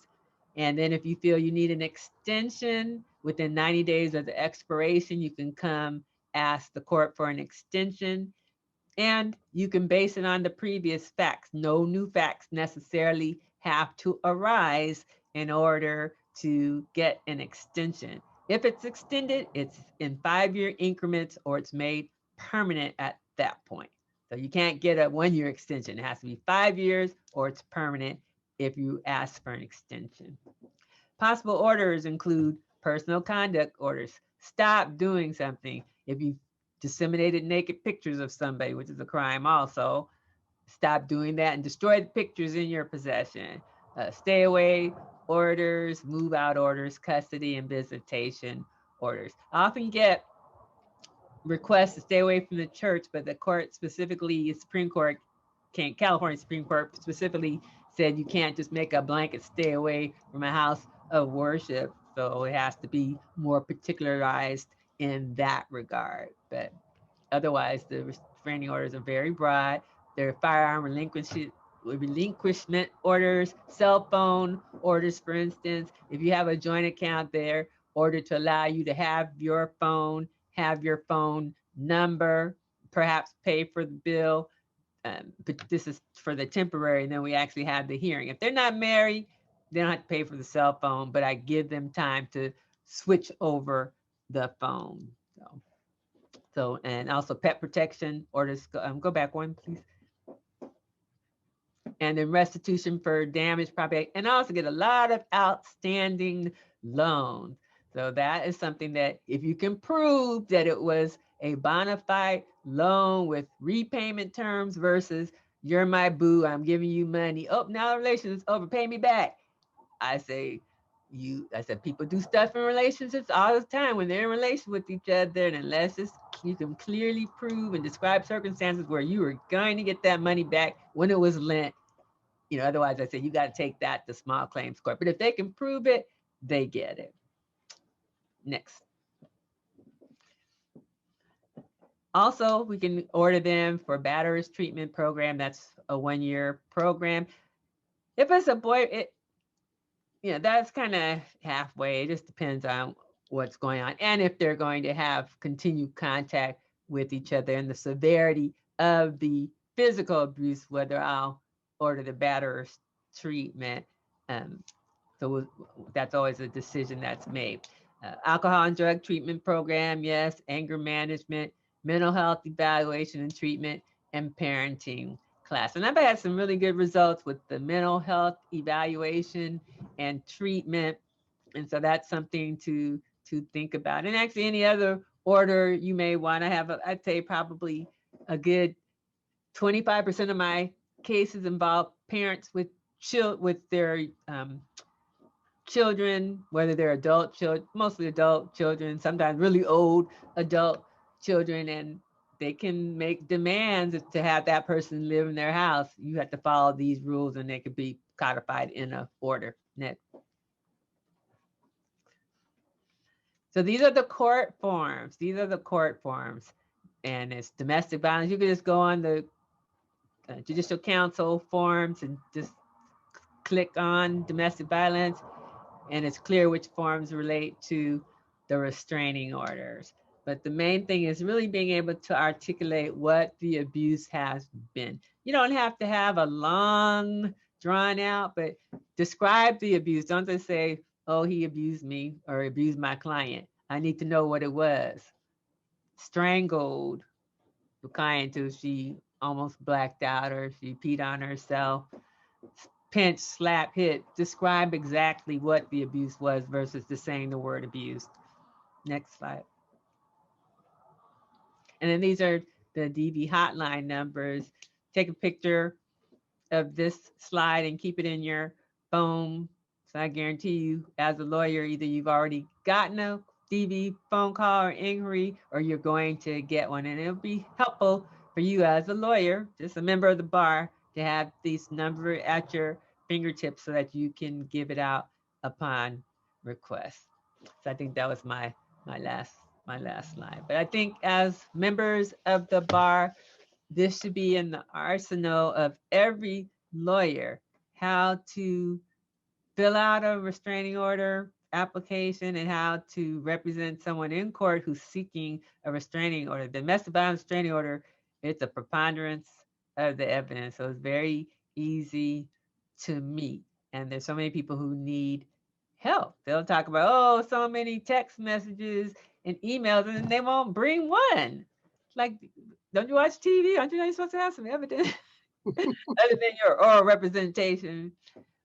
And then if you feel you need an extension within 90 days of the expiration, you can come ask the court for an extension. And you can base it on the previous facts. No new facts necessarily have to arise in order to get an extension. If it's extended, it's in 5-year increments or it's made permanent at that point. So you can't get a 1-year extension. It has to be 5 years or it's permanent if you ask for an extension. Possible orders include personal conduct orders. Stop doing something. If you disseminated naked pictures of somebody, which is a crime also, stop doing that and destroy the pictures in your possession. Stay away orders, move out orders, custody and visitation orders. I often get requests to stay away from the church, but the court specifically, California Supreme Court specifically said you can't just make a blanket stay away from a house of worship. So it has to be more particularized in that regard. But otherwise, the restraining orders are very broad. They're firearm relinquishment orders, cell phone orders, for instance. If you have a joint account there, order to allow you to have your phone number, perhaps pay for the bill. But this is for the temporary, and then we actually have the hearing. If they're not married, they don't have to pay for the cell phone, but I give them time to switch over the phone. So and also pet protection orders. Go back one, please. And then restitution for damaged property, and I also get a lot of outstanding loans. So that is something that if you can prove that it was a bona fide loan with repayment terms versus you're my boo, I'm giving you money. Oh, now the relationship is over, pay me back. I said people do stuff in relationships all the time when they're in relation with each other, and unless you can clearly prove and describe circumstances where you were going to get that money back when it was lent, otherwise I said you got to take that to small claims court. But if they can prove it, they get it. Next. Also, we can order them for batterers treatment program. That's a 1-year program. If it's a boy, that's kind of halfway. It just depends on what's going on and if they're going to have continued contact with each other and the severity of the physical abuse, whether I'll order the batterers treatment. So that's always a decision that's made. Alcohol and drug treatment program, yes. Anger management, mental health evaluation and treatment, and parenting class. And I've had some really good results with the mental health evaluation and treatment. And so that's something to think about. And actually any other order you may want to have, I'd say probably a good 25% of my cases involve parents with their children, whether they're adult children, mostly adult children, sometimes really old adult children, and they can make demands to have that person live in their house. You have to follow these rules and they could be codified in a order. Next. So these are the court forms. These are the court forms. And it's domestic violence. You can just go on the Judicial Council forms and just click on domestic violence, and it's clear which forms relate to the restraining orders. But the main thing is really being able to articulate what the abuse has been. You don't have to have a long drawn out, but describe the abuse. Don't just say, oh, he abused me or abused my client. I need to know what it was. Strangled the client till she almost blacked out or she peed on herself. Pinch, slap, hit. Describe exactly what the abuse was versus just saying the word abuse. Next slide. And then these are the DV hotline numbers. Take a picture of this slide and keep it in your phone. So I guarantee you, as a lawyer, either you've already gotten a DV phone call or inquiry, or you're going to get one. And it'll be helpful for you as a lawyer, just a member of the bar, to have these numbers at your fingertips so that you can give it out upon request. So I think that was my last slide. But I think as members of the bar, this should be in the arsenal of every lawyer, how to fill out a restraining order application and how to represent someone in court who's seeking a restraining order. The domestic violence restraining order, it's a preponderance of the evidence. So it's very easy to meet. And there's so many people who need help. They'll talk about, oh, so many text messages and emails, and they won't bring one. Like, don't you watch TV? Aren't you supposed to have some evidence other than your oral representation?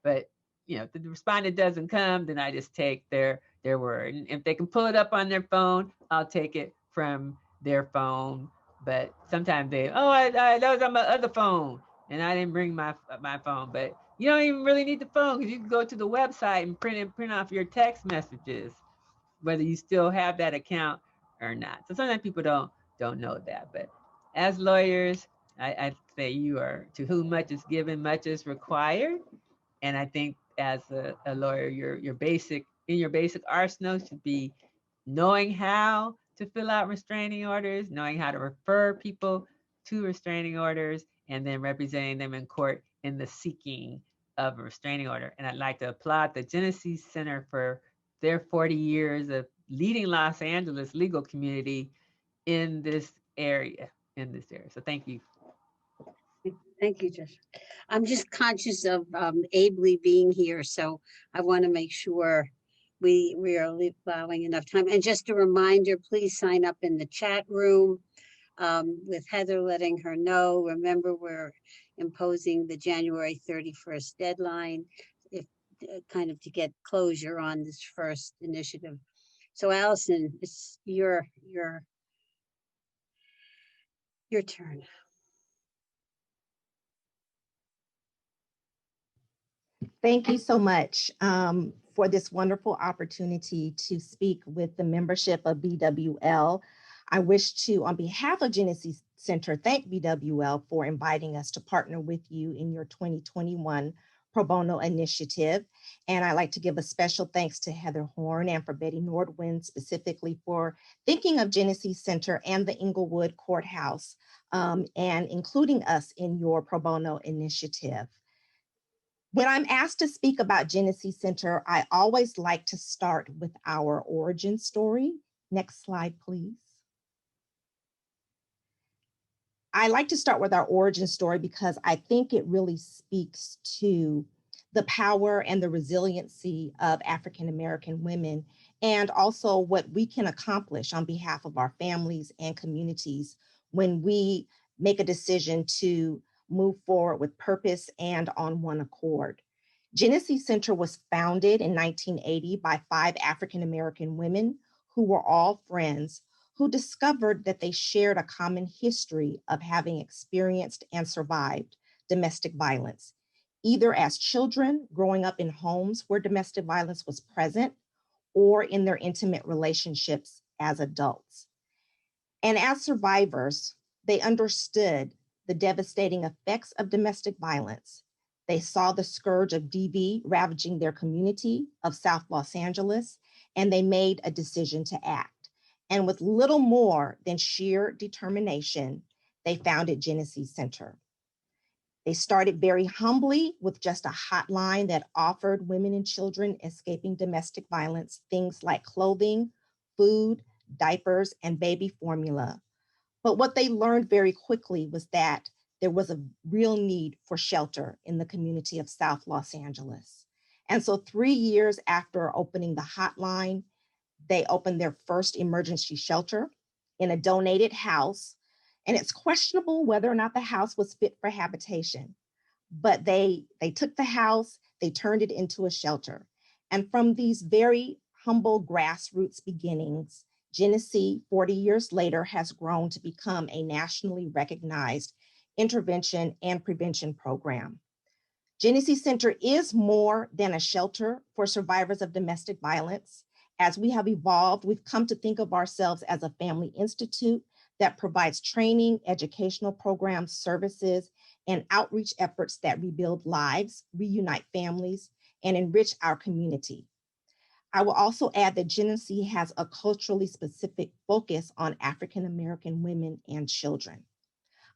But you know, if the respondent doesn't come, then I just take their word. And if they can pull it up on their phone, I'll take it from their phone. But sometimes they, oh, I that was on my other phone, and I didn't bring my phone. But you don't even really need the phone because you can go to the website and print off your text messages, whether you still have that account or not. So sometimes people don't know that. But as lawyers, I say you are, to whom much is given, much is required. And I think as a lawyer, your basic arsenal should be knowing how to fill out restraining orders, knowing how to refer people to restraining orders, and then representing them in court in the seeking of a restraining order. And I'd like to applaud the Genesee Center for their 40 years of leading Los Angeles legal community in this area. So thank you. Thank you, Josh. I'm just conscious of Abley being here, so I want to make sure we are allowing enough time. And just a reminder, please sign up in the chat room with Heather letting her know. Remember, we're imposing the January 31st deadline if kind of to get closure on this first initiative. So Allison, it's your turn. Thank you so much for this wonderful opportunity to speak with the membership of BWL. I wish to, on behalf of Genesee Center, thank BWL for inviting us to partner with you in your 2021 Pro Bono Initiative. And I'd like to give a special thanks to Heather Horn and for Betty Nordwin specifically for thinking of Genesee Center and the Inglewood Courthouse and including us in your Pro Bono Initiative. When I'm asked to speak about Genesee Center, I always like to start with our origin story. Next slide, please. I like to start with our origin story because I think it really speaks to the power and the resiliency of African-American women and also what we can accomplish on behalf of our families and communities when we make a decision to move forward with purpose and on one accord. Genesee Center was founded in 1980 by 5 African-American women who were all friends who discovered that they shared a common history of having experienced and survived domestic violence. either as children growing up in homes where domestic violence was present or in their intimate relationships as adults. And as survivors, they understood the devastating effects of domestic violence. They saw the scourge of DV ravaging their community of South Los Angeles, and they made a decision to act. And with little more than sheer determination, they founded Genesee Center. They started very humbly with just a hotline that offered women and children escaping domestic violence things like clothing, food, diapers, and baby formula. But what they learned very quickly was that there was a real need for shelter in the community of South Los Angeles. And so 3 years after opening the hotline, they opened their first emergency shelter in a donated house. And it's questionable whether or not the house was fit for habitation, but they took the house, they turned it into a shelter. And from these very humble grassroots beginnings, Genesee, 40 years later, has grown to become a nationally recognized intervention and prevention program. Genesee Center is more than a shelter for survivors of domestic violence. As we have evolved, we've come to think of ourselves as a family institute that provides training, educational programs, services, and outreach efforts that rebuild lives, reunite families, and enrich our community. I will also add that Genesee has a culturally specific focus on African American women and children.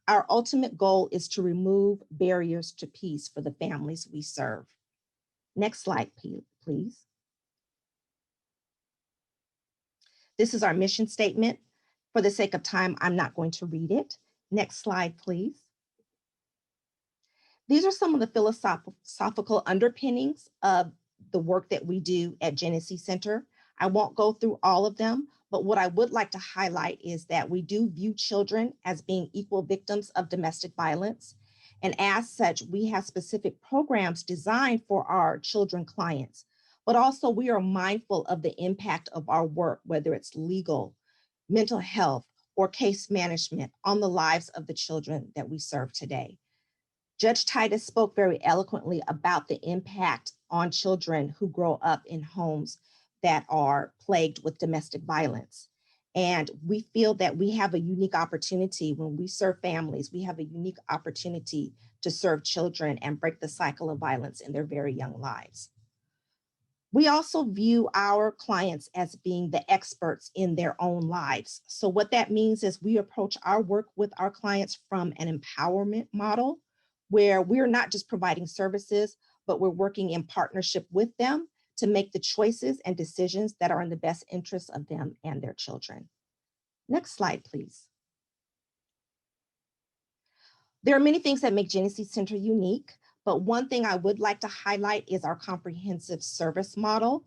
Our ultimate goal is to remove barriers to peace for the families we serve. Next slide, please. This is our mission statement. For the sake of time, I'm not going to read it. Next slide, please. These are some of the philosophical underpinnings of the work that we do at Genesee Center. I won't go through all of them, but what I would like to highlight is that we do view children as being equal victims of domestic violence. And as such, we have specific programs designed for our children clients, but also we are mindful of the impact of our work, whether it's legal, mental health, or case management on the lives of the children that we serve today. Judge Titus spoke very eloquently about the impact on children who grow up in homes that are plagued with domestic violence. And we feel that we have a unique opportunity when we serve families, we have a unique opportunity to serve children and break the cycle of violence in their very young lives. We also view our clients as being the experts in their own lives. So what that means is we approach our work with our clients from an empowerment model, where we're not just providing services, but we're working in partnership with them to make the choices and decisions that are in the best interests of them and their children. Next slide, please. There are many things that make Genesee Center unique, but one thing I would like to highlight is our comprehensive service model.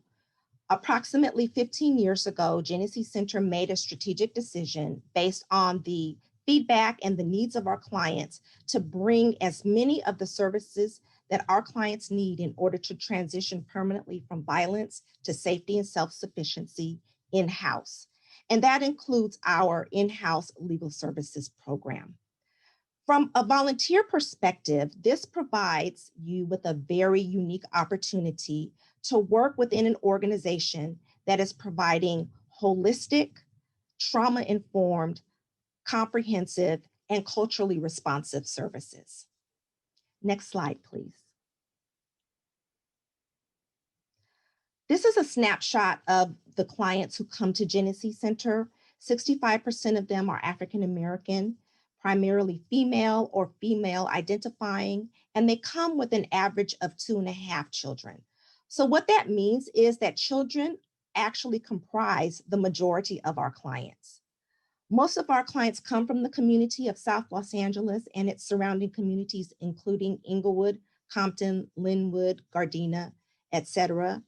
Approximately 15 years ago, Genesee Center made a strategic decision based on the feedback and the needs of our clients to bring as many of the services that our clients need in order to transition permanently from violence to safety and self-sufficiency in-house. And that includes our in-house legal services program. From a volunteer perspective, this provides you with a very unique opportunity to work within an organization that is providing holistic, trauma-informed, comprehensive, and culturally responsive services. Next slide, please. This is a snapshot of the clients who come to Genesee Center. 65% of them are African American, primarily female or female identifying, and they come with an average of 2.5 children. So what that means is that children actually comprise the majority of our clients. Most of our clients come from the community of South Los Angeles and its surrounding communities, including Inglewood, Compton, Linwood, Gardena, etc.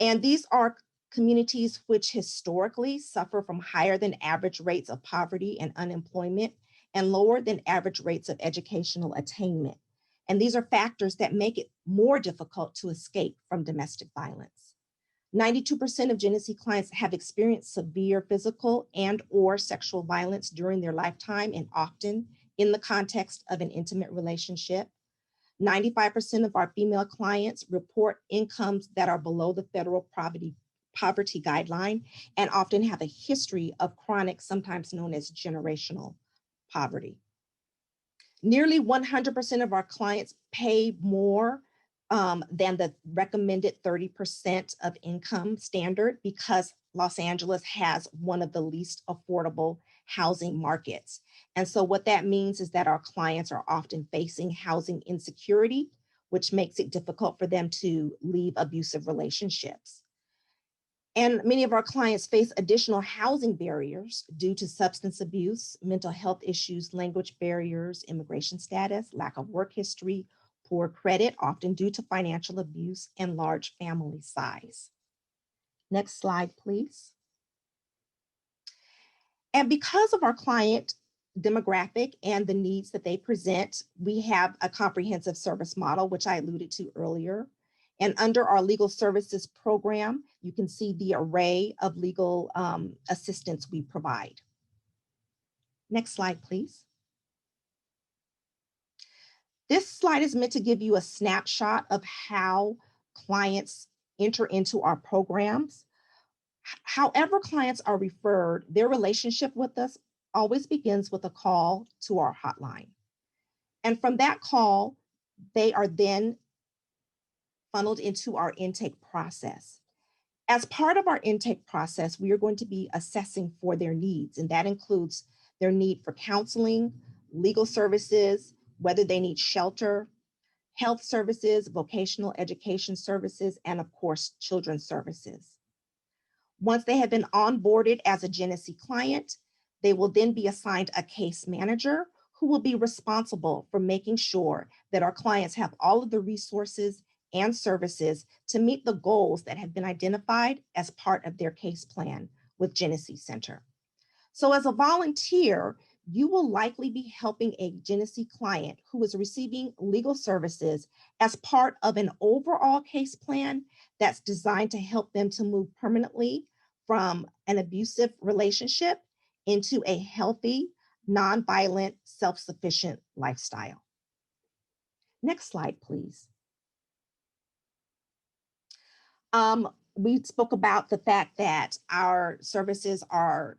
And these are communities which historically suffer from higher than average rates of poverty and unemployment and lower than average rates of educational attainment. And these are factors that make it more difficult to escape from domestic violence. 92% of Genesee clients have experienced severe physical and/or sexual violence during their lifetime, and often in the context of an intimate relationship. 95% of our female clients report incomes that are below the federal poverty guideline and often have a history of chronic, sometimes known as generational poverty. Nearly 100% of our clients pay more than the recommended 30% of income standard because Los Angeles has one of the least affordable housing markets. And so what that means is that our clients are often facing housing insecurity, which makes it difficult for them to leave abusive relationships. And many of our clients face additional housing barriers due to substance abuse, mental health issues, language barriers, immigration status, lack of work history, poor credit, often due to financial abuse, and large family size. Next slide, please. And because of our client demographic and the needs that they present, we have a comprehensive service model, which I alluded to earlier. And under our legal services program, you can see the array of legal assistance we provide. Next slide, please. This slide is meant to give you a snapshot of how clients enter into our programs. However clients are referred, their relationship with us always begins with a call to our hotline. And from that call, they are then funneled into our intake process. As part of our intake process, we are going to be assessing for their needs, and that includes their need for counseling, legal services, whether they need shelter, health services, vocational education services, and of course, children's services. Once they have been onboarded as a Genesee client, they will then be assigned a case manager who will be responsible for making sure that our clients have all of the resources and services to meet the goals that have been identified as part of their case plan with Genesee Center. So as a volunteer, you will likely be helping a Genesee client who is receiving legal services as part of an overall case plan that's designed to help them to move permanently from an abusive relationship into a healthy, nonviolent, self-sufficient lifestyle. Next slide, please. We spoke about the fact that our services are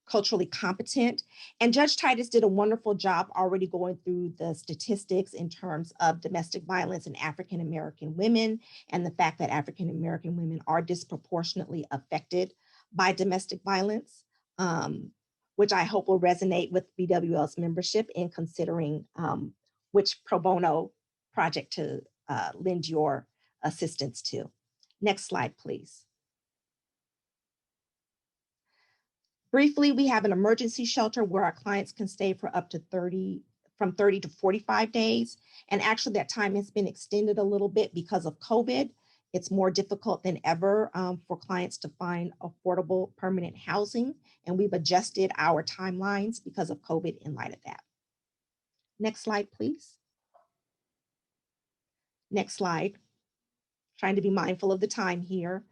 culturally competent, and Judge Titus did a wonderful job already going through the statistics in terms of domestic violence in African-American women and the fact that African-American women are disproportionately affected by domestic violence, which I hope will resonate with BWL's membership in considering which pro bono project to lend your assistance to. Next slide, please. Briefly, we have an emergency shelter where our clients can stay for up to 30 to 45 days. And actually that time has been extended a little bit because of COVID. It's more difficult than ever for clients to find affordable permanent housing. And we've adjusted our timelines because of COVID in light of that. Next slide, please. Next slide. Trying to be mindful of the time here.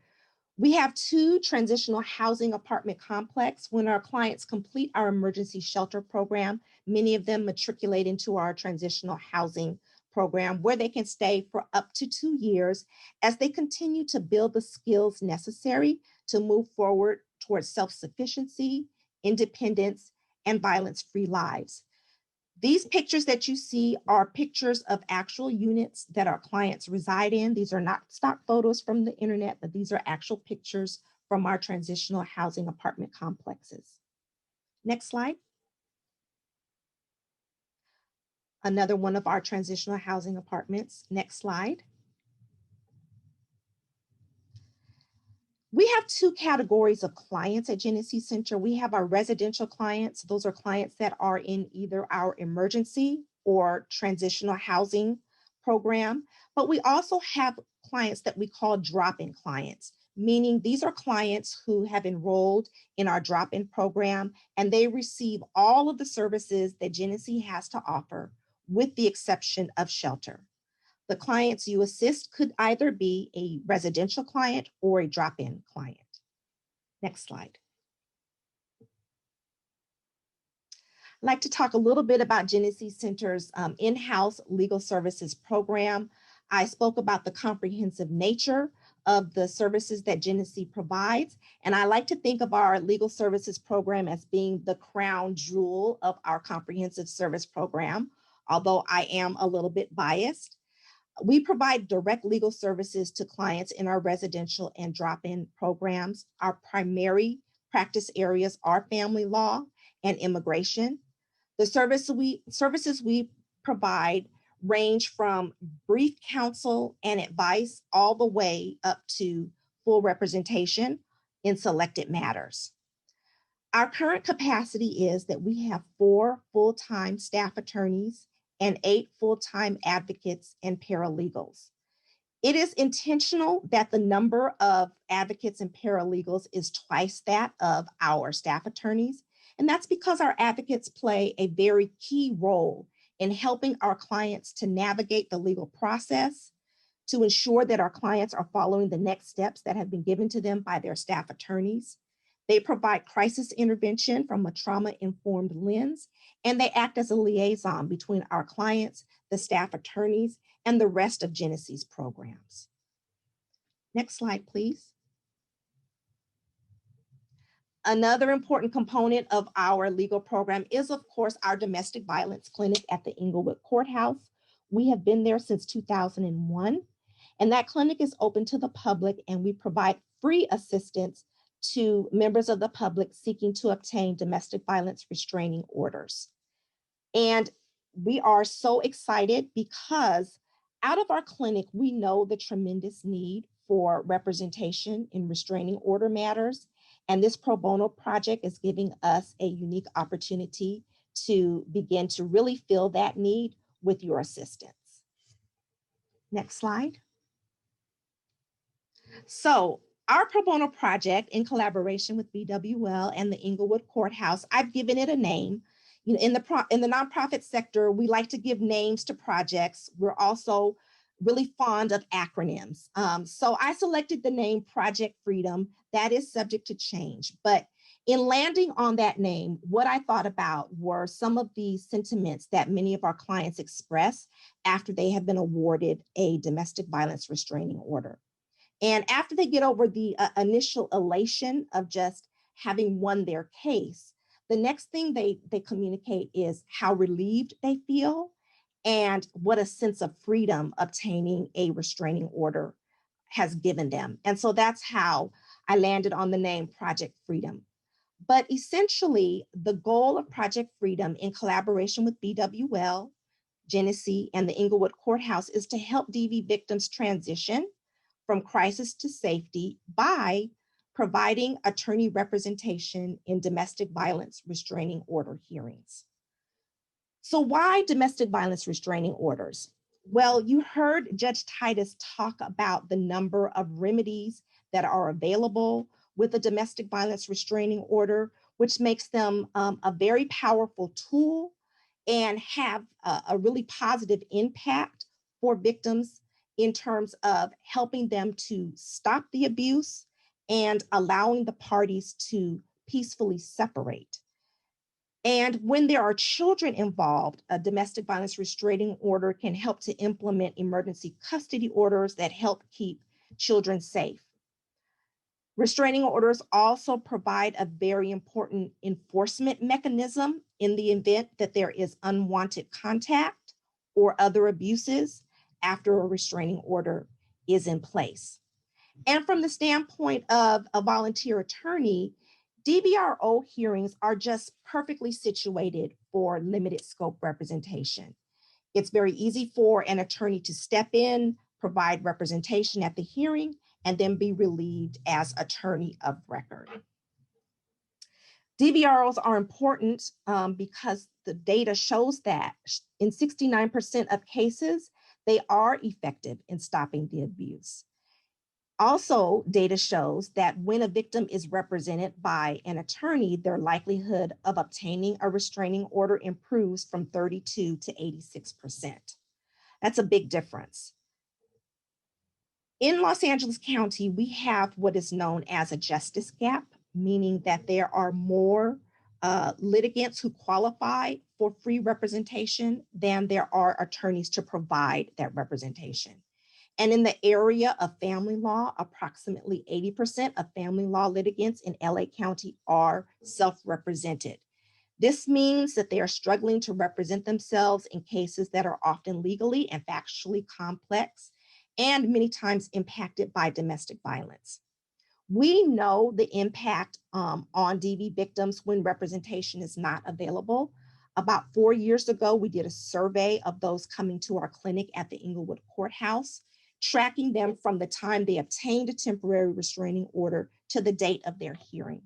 We have 2 transitional housing apartment complexes. When our clients complete our emergency shelter program, many of them matriculate into our transitional housing program where they can stay for up to 2 years as they continue to build the skills necessary to move forward towards self-sufficiency, independence, and violence-free lives. These pictures that you see are pictures of actual units that our clients reside in. These are not stock photos from the internet, but these are actual pictures from our transitional housing apartment complexes. Next slide. Another one of our transitional housing apartments. Next slide. We have 2 categories of clients at Genesee Center. We have our residential clients. Those are clients that are in either our emergency or transitional housing program. But we also have clients that we call drop-in clients, meaning these are clients who have enrolled in our drop-in program and they receive all of the services that Genesee has to offer with the exception of shelter. The clients you assist could either be a residential client or a drop-in client. Next slide. like to talk a little bit about Genesee Center's in-house legal services program. I spoke about the comprehensive nature of the services that Genesee provides, and I like to think of our legal services program as being the crown jewel of our comprehensive service program, although I am a little bit biased. We provide direct legal services to clients in our residential and drop-in programs. Our primary practice areas are family law and immigration. The services we provide range from brief counsel and advice all the way up to full representation in selected matters. Our current capacity is that we have 4 full-time staff attorneys and 8 full-time advocates and paralegals. It is intentional that the number of advocates and paralegals is twice that of our staff attorneys. And that's because our advocates play a very key role in helping our clients to navigate the legal process, to ensure that our clients are following the next steps that have been given to them by their staff attorneys. They provide crisis intervention from a trauma-informed lens, and they act as a liaison between our clients, the staff attorneys, and the rest of Genesee's programs. Next slide, please. Another important component of our legal program is, of course, our domestic violence clinic at the Inglewood Courthouse. We have been there since 2001, and that clinic is open to the public, and we provide free assistance to members of the public seeking to obtain domestic violence restraining orders. And we are so excited because out of our clinic, we know the tremendous need for representation in restraining order matters. And this pro bono project is giving us a unique opportunity to begin to really fill that need with your assistance. Next slide. So our pro bono project, in collaboration with BWL and the Inglewood Courthouse, I've given it a name. You know, in the nonprofit sector, we like to give names to projects. We're also really fond of acronyms. So I selected the name Project Freedom. That is subject to change. But in landing on that name, what I thought about were some of the sentiments that many of our clients express after they have been awarded a domestic violence restraining order. And after they get over the initial elation of just having won their case, the next thing they communicate is how relieved they feel and what a sense of freedom obtaining a restraining order has given them. And so that's how I landed on the name Project Freedom. But essentially, the goal of Project Freedom, in collaboration with BWL, Genesee, and the Inglewood Courthouse, is to help DV victims transition from crisis to safety by providing attorney representation in domestic violence restraining order hearings. So why domestic violence restraining orders? Well, you heard Judge Titus talk about the number of remedies that are available with a domestic violence restraining order, which makes them a very powerful tool and have a really positive impact for victims in terms of helping them to stop the abuse and allowing the parties to peacefully separate. And when there are children involved, a domestic violence restraining order can help to implement emergency custody orders that help keep children safe. Restraining orders also provide a very important enforcement mechanism in the event that there is unwanted contact or other abuses after a restraining order is in place. And from the standpoint of a volunteer attorney, DVRO hearings are just perfectly situated for limited scope representation. It's very easy for an attorney to step in, provide representation at the hearing, and then be relieved as attorney of record. DVROs are important because the data shows that in 69% of cases, they are effective in stopping the abuse. Also, data shows that when a victim is represented by an attorney, their likelihood of obtaining a restraining order improves from 32 to 86%. That's a big difference. In Los Angeles County, we have what is known as a justice gap, meaning that there are more litigants who qualify for free representation than there are attorneys to provide that representation. And in the area of family law, approximately 80% of family law litigants in LA County are self-represented. This means that they are struggling to represent themselves in cases that are often legally and factually complex and many times impacted by domestic violence. We know the impact on DV victims when representation is not available. About 4 years ago, we did a survey of those coming to our clinic at the Inglewood Courthouse, tracking them from the time they obtained a temporary restraining order to the date of their hearing.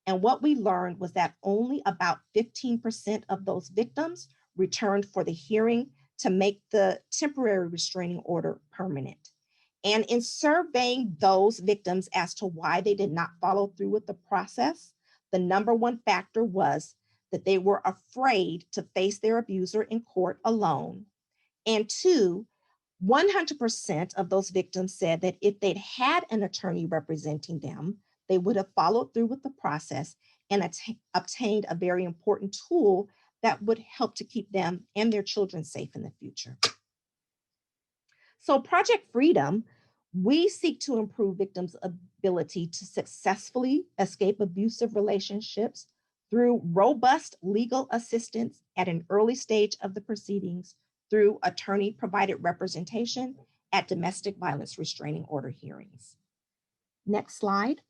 And what we learned was that only about 15% of those victims returned for the hearing to make the temporary restraining order permanent. And in surveying those victims as to why they did not follow through with the process, the number one factor was that they were afraid to face their abuser in court alone. And two, 100% of those victims said that if they'd had an attorney representing them, they would have followed through with the process and obtained a very important tool that would help to keep them and their children safe in the future. So Project Freedom, we seek to improve victims' ability to successfully escape abusive relationships through robust legal assistance at an early stage of the proceedings through attorney-provided representation at domestic violence restraining order hearings. Next slide.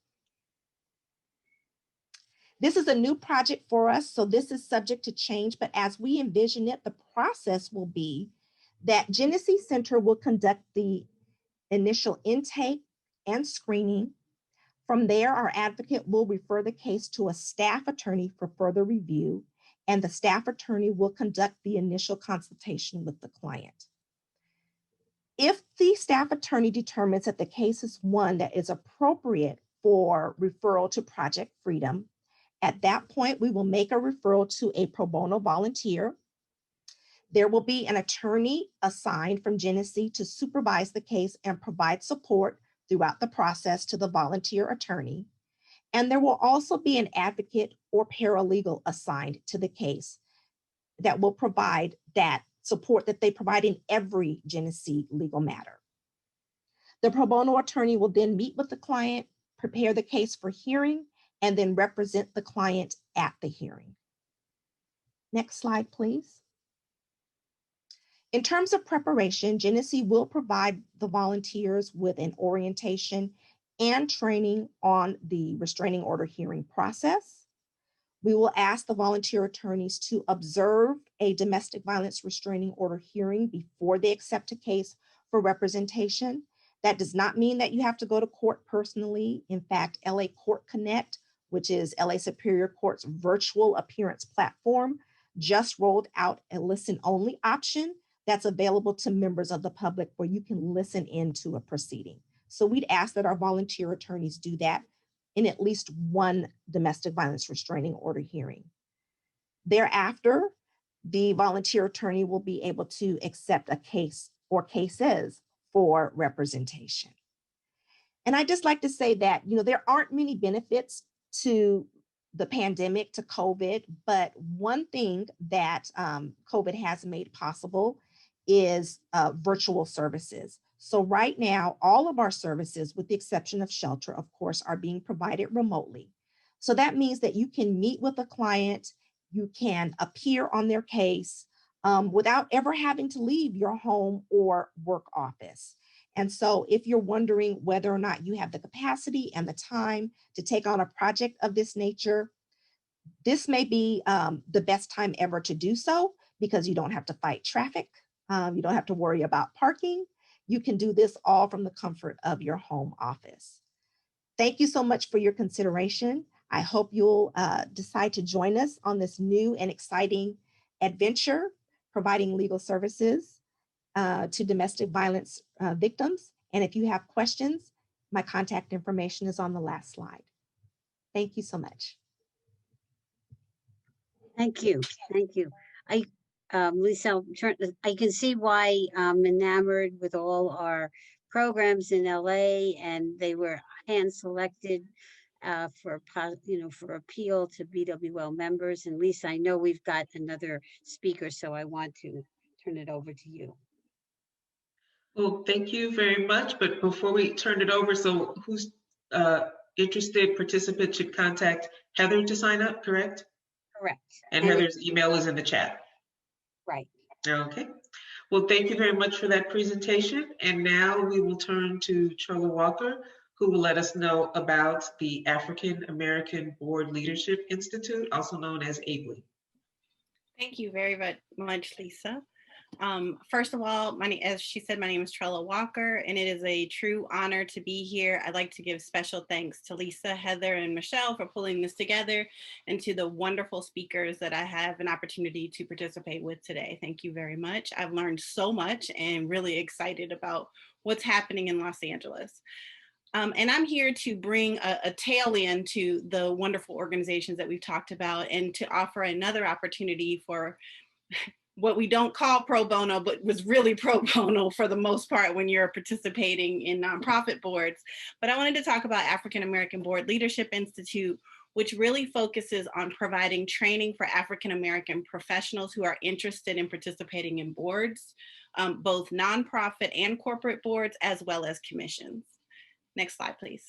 This is a new project for us, so this is subject to change, but as we envision it, the process will be that Genesee Center will conduct the initial intake and screening. From there, our advocate will refer the case to a staff attorney for further review, and the staff attorney will conduct the initial consultation with the client. If the staff attorney determines that the case is one that is appropriate for referral to Project Freedom, at that point, we will make a referral to a pro bono volunteer. There will be an attorney assigned from Genesee to supervise the case and provide support throughout the process to the volunteer attorney. And there will also be an advocate or paralegal assigned to the case that will provide that support that they provide in every Genesee legal matter. The pro bono attorney will then meet with the client, prepare the case for hearing, and then represent the client at the hearing. Next slide, please. In terms of preparation, Genesee will provide the volunteers with an orientation and training on the restraining order hearing process. We will ask the volunteer attorneys to observe a domestic violence restraining order hearing before they accept a case for representation. That does not mean that you have to go to court personally. In fact, LA Court Connect, which is LA Superior Court's virtual appearance platform, just rolled out a listen-only option that's available to members of the public where you can listen into a proceeding. So we'd ask that our volunteer attorneys do that in at least one domestic violence restraining order hearing. Thereafter, the volunteer attorney will be able to accept a case or cases for representation. And I just like to say that, there aren't many benefits to the pandemic, to COVID, but one thing that COVID has made possible is virtual services. So right now, all of our services, with the exception of shelter, of course, are being provided remotely. So that means that you can meet with a client, you can appear on their case without ever having to leave your home or work office. And so if you're wondering whether or not you have the capacity and the time to take on a project of this nature, this may be the best time ever to do so, because you don't have to fight traffic. You don't have to worry about parking. You can do this all from the comfort of your home office. Thank you so much for your consideration. I hope you'll decide to join us on this new and exciting adventure, providing legal services to domestic violence victims. And if you have questions, my contact information is on the last slide. Thank you so much. Thank you. Thank you. Lisa, I can see why I'm enamored with all our programs in LA, and they were hand selected for appeal to BWL members. And Lisa, I know we've got another speaker, so I want to turn it over to you. Well, thank you very much. But before we turn it over, so who's interested participant should contact Heather to sign up, correct? Correct. And Heather's email is in the chat. Right. Okay. Well, thank you very much for that presentation. And now we will turn to Charla Walker, who will let us know about the African American Board Leadership Institute, also known as ABLE. Thank you very much, Lisa. First of all, as she said, my name is Trella Walker, and it is a true honor to be here. I'd like to give special thanks to Lisa, Heather, and Michelle for pulling this together, and to the wonderful speakers that I have an opportunity to participate with today. Thank you very much. I've learned so much and really excited about what's happening in Los Angeles. And I'm here to bring a tail end to the wonderful organizations that we've talked about, and to offer another opportunity for what we don't call pro bono, but was really pro bono for the most part when you're participating in nonprofit boards. But I wanted to talk about African American Board Leadership Institute, which really focuses on providing training for African American professionals who are interested in participating in boards, both nonprofit and corporate boards, as well as commissions. Next slide, please.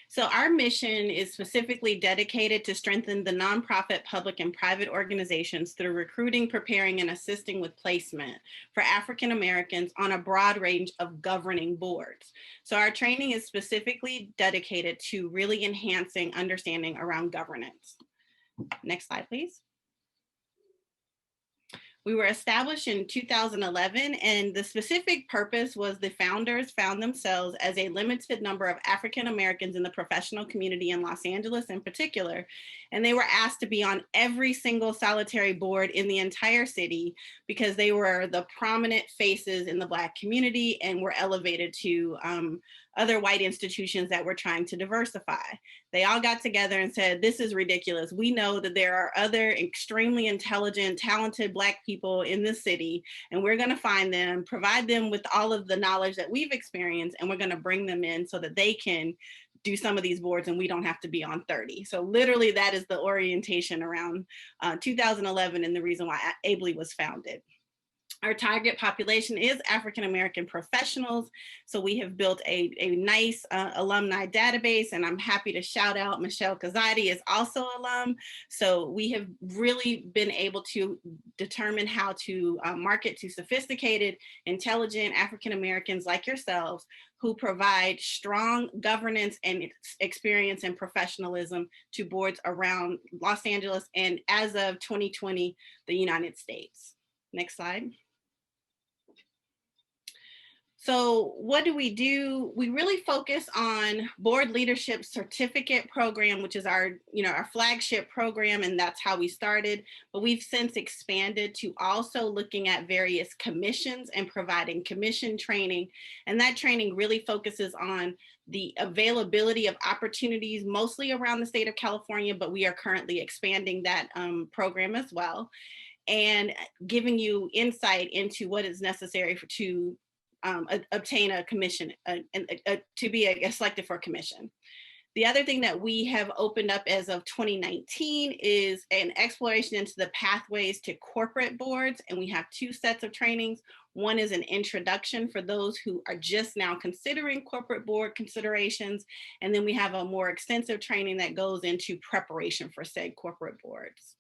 So our mission is specifically dedicated to strengthen the nonprofit, public, and private organizations through recruiting, preparing, and assisting with placement for African Americans on a broad range of governing boards. So our training is specifically dedicated to really enhancing understanding around governance. Next slide, please. We were established in 2011, and the specific purpose was the founders found themselves as a limited number of African Americans in the professional community in Los Angeles in particular, and they were asked to be on every single solitary board in the entire city because they were the prominent faces in the Black community and were elevated to other white institutions that were trying to diversify. They all got together and said, this is ridiculous. We know that there are other extremely intelligent, talented Black people in this city, and we're gonna find them, provide them with all of the knowledge that we've experienced, and we're gonna bring them in so that they can do some of these boards and we don't have to be on 30. So literally that is the orientation around 2011 and the reason why ABLE was founded. Our target population is African American professionals. So we have built a nice alumni database, and I'm happy to shout out Michelle Kazadi is also alum. So we have really been able to determine how to market to sophisticated, intelligent African Americans like yourselves who provide strong governance and experience and professionalism to boards around Los Angeles and, as of 2020, the United States. Next slide. So what do? We really focus on board leadership certificate program, which is our flagship program, and that's how we started. But we've since expanded to also looking at various commissions and providing commission training. And that training really focuses on the availability of opportunities, mostly around the state of California, but we are currently expanding that program as well, and giving you insight into what is necessary to obtain a commission, to be selected for a commission. The other thing that we have opened up as of 2019 is an exploration into the pathways to corporate boards, and we have 2 sets of trainings. One is an introduction for those who are just now considering corporate board considerations, and then we have a more extensive training that goes into preparation for said corporate boards.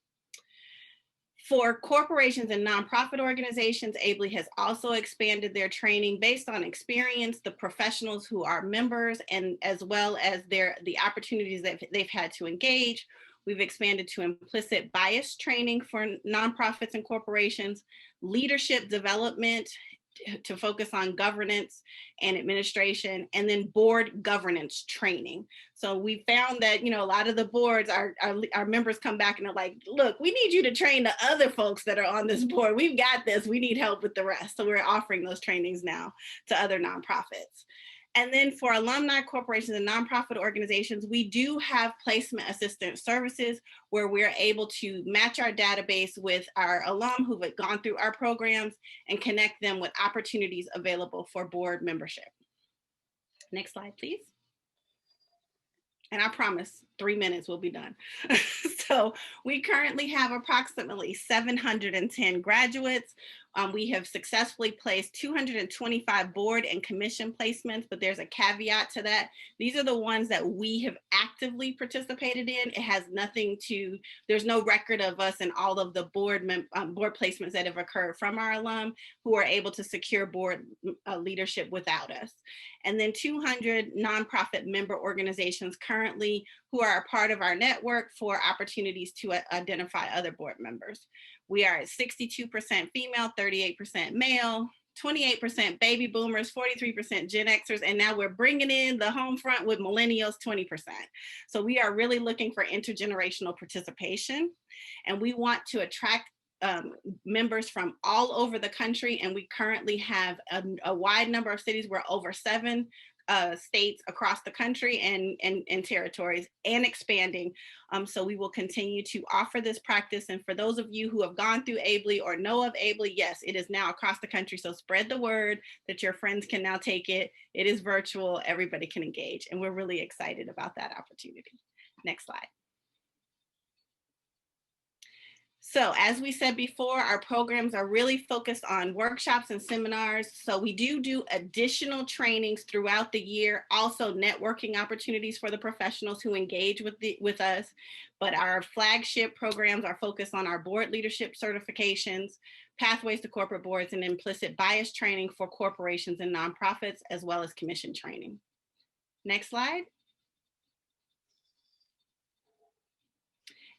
For corporations and nonprofit organizations, ABLE has also expanded their training based on experience, the professionals who are members, and as well as the opportunities that they've had to engage. We've expanded to implicit bias training for nonprofits and corporations, leadership development to focus on governance and administration, and then board governance training. So we found that, a lot of the boards, our members come back and they're like, look, we need you to train the other folks that are on this board. We've got this, we need help with the rest. So we're offering those trainings now to other nonprofits. And then for alumni corporations and nonprofit organizations, we do have placement assistance services where we're able to match our database with our alum who've gone through our programs and connect them with opportunities available for board membership. Next slide, please. And I promise 3 minutes will be done. So we currently have approximately 710 graduates. We have successfully placed 225 board and commission placements, but there's a caveat to that. These are the ones that we have actively participated in. It has nothing to, there's no record of us and all of the board placements that have occurred from our alum who are able to secure board leadership without us. And then 200 nonprofit member organizations currently who are a part of our network for opportunities to identify other board members. We are at 62% female, 38% male, 28% baby boomers, 43% Gen Xers, and now we're bringing in the home front with millennials, 20%. So we are really looking for intergenerational participation, and we want to attract members from all over the country, and we currently have a wide number of cities. We're over 7 states across the country and territories, and expanding. So we will continue to offer this practice. And for those of you who have gone through ABLE or know of ABLE, yes, it is now across the country. So spread the word that your friends can now take it. It is virtual, everybody can engage. And we're really excited about that opportunity. Next slide. So as we said before, our programs are really focused on workshops and seminars. So we do additional trainings throughout the year, also networking opportunities for the professionals who engage with us. But our flagship programs are focused on our board leadership certifications, pathways to corporate boards, and implicit bias training for corporations and nonprofits, as well as commission training. Next slide.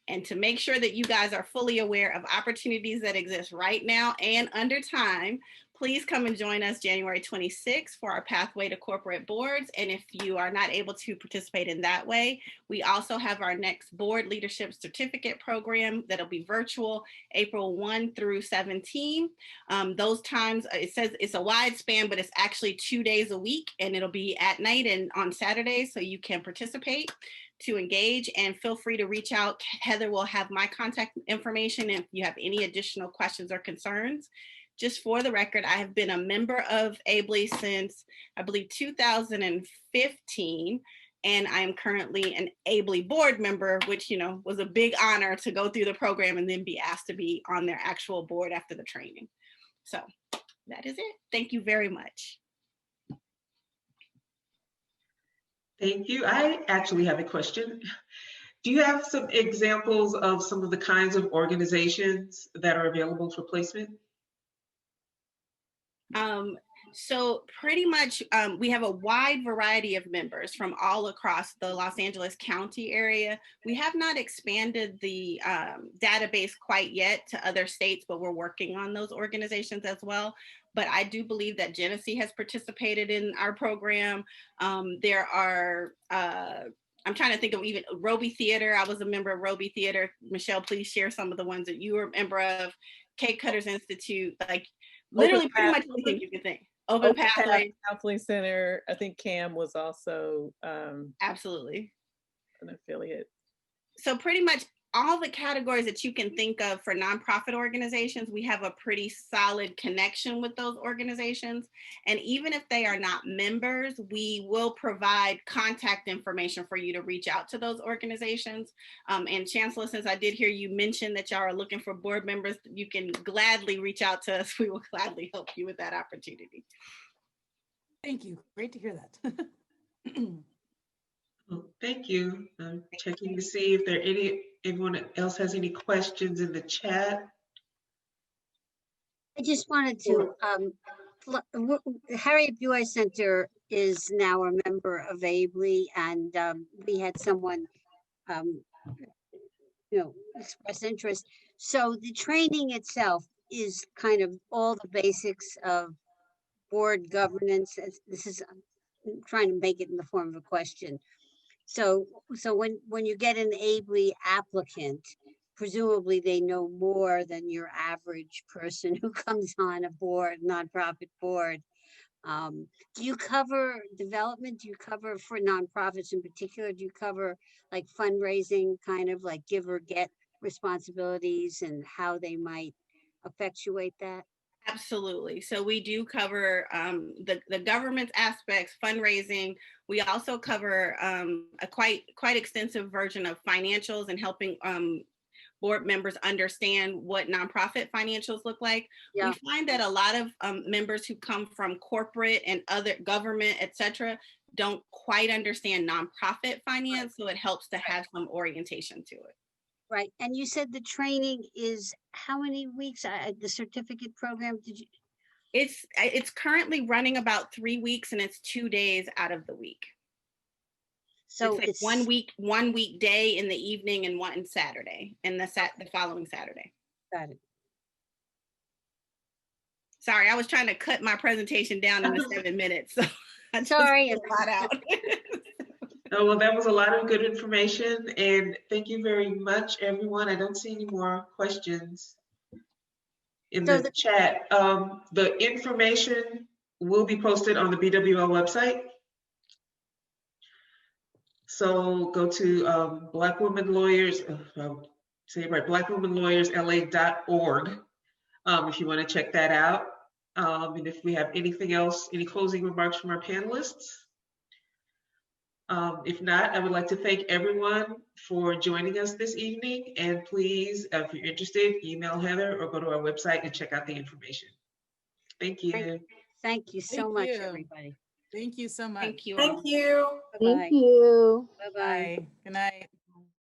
And to make sure that you guys are fully aware of opportunities that exist right now and under time, please come and join us January 26th for our Pathway to Corporate Boards. And if you are not able to participate in that way, we also have our next Board Leadership Certificate program that'll be virtual April 1 through 17. Those times, it says it's a wide span, but it's actually 2 days a week, and it'll be at night and on Saturdays, so you can participate to engage, and feel free to reach out. Heather will have my contact information if you have any additional questions or concerns. Just for the record, I have been a member of ABLE since, I believe, 2015, and I am currently an ABLE board member, which, you know, was a big honor to go through the program and then be asked to be on their actual board after the training. So that is it. Thank you very much. Thank you. I actually have a question. Do you have some examples of some of the kinds of organizations that are available for placement? So pretty much we have a wide variety of members from all across the Los Angeles County area. We have not expanded the database quite yet to other states, but we're working on those organizations as well. But I do believe that Genesee has participated in our program. There are, I'm trying to think of even Roby Theater. I was a member of Roby Theater. Michelle, please share some of the ones that you were a member of. Cake Cutters Institute, like literally pretty much anything you can think. Open Pathways Counseling Center. I think CAM was also absolutely an affiliate. So pretty much all the categories that you can think of for nonprofit organizations, we have a pretty solid connection with those organizations. And even if they are not members, we will provide contact information for you to reach out to those organizations. And Chancellor, since I did hear you mention that y'all are looking for board members, you can gladly reach out to us. We will gladly help you with that opportunity. Thank you. Great to hear that. Well, thank you. I'm checking to see if anyone else has any questions in the chat. I just wanted to, Harriet Buey Center is now a member of ABLE, and we had someone, express interest. So the training itself is kind of all the basics of board governance. This is, I'm trying to make it in the form of a question. So when you get an ABLE applicant, presumably they know more than your average person who comes on a board, nonprofit board. Do you cover development? Do you cover for nonprofits in particular? Do you cover like fundraising, kind of like give or get responsibilities and how they might effectuate that? Absolutely. So we do cover the government aspects, fundraising. We also cover a quite extensive version of financials and helping board members understand what nonprofit financials look like. Yeah. We find that a lot of members who come from corporate and other government, et cetera, don't quite understand nonprofit finance. So it helps to have some orientation to it. Right. And you said the training is how many weeks? The certificate program, did you? It's currently running about 3 weeks, and it's 2 days out of the week. So it's like one weekday in the evening and one Saturday, and the following Saturday. Got it. Sorry, I was trying to cut my presentation down into 7 minutes. So I Sorry. just put a lot out. Oh, well, that was a lot of good information, and thank you very much, everyone. I don't see any more questions in the chat. The information will be posted on the BWL website. So go to Black Women Lawyers, say it right, blackwomenlawyersla.org if you want to check that out. And if we have anything else, any closing remarks from our panelists. If not, I would like to thank everyone for joining us this evening. And please, if you're interested, email Heather or go to our website and check out the information. Thank you. Thank you so much, everybody. Thank you so much. Thank you. Thank you. Bye-bye. Thank you. Bye-bye. Bye. Good night.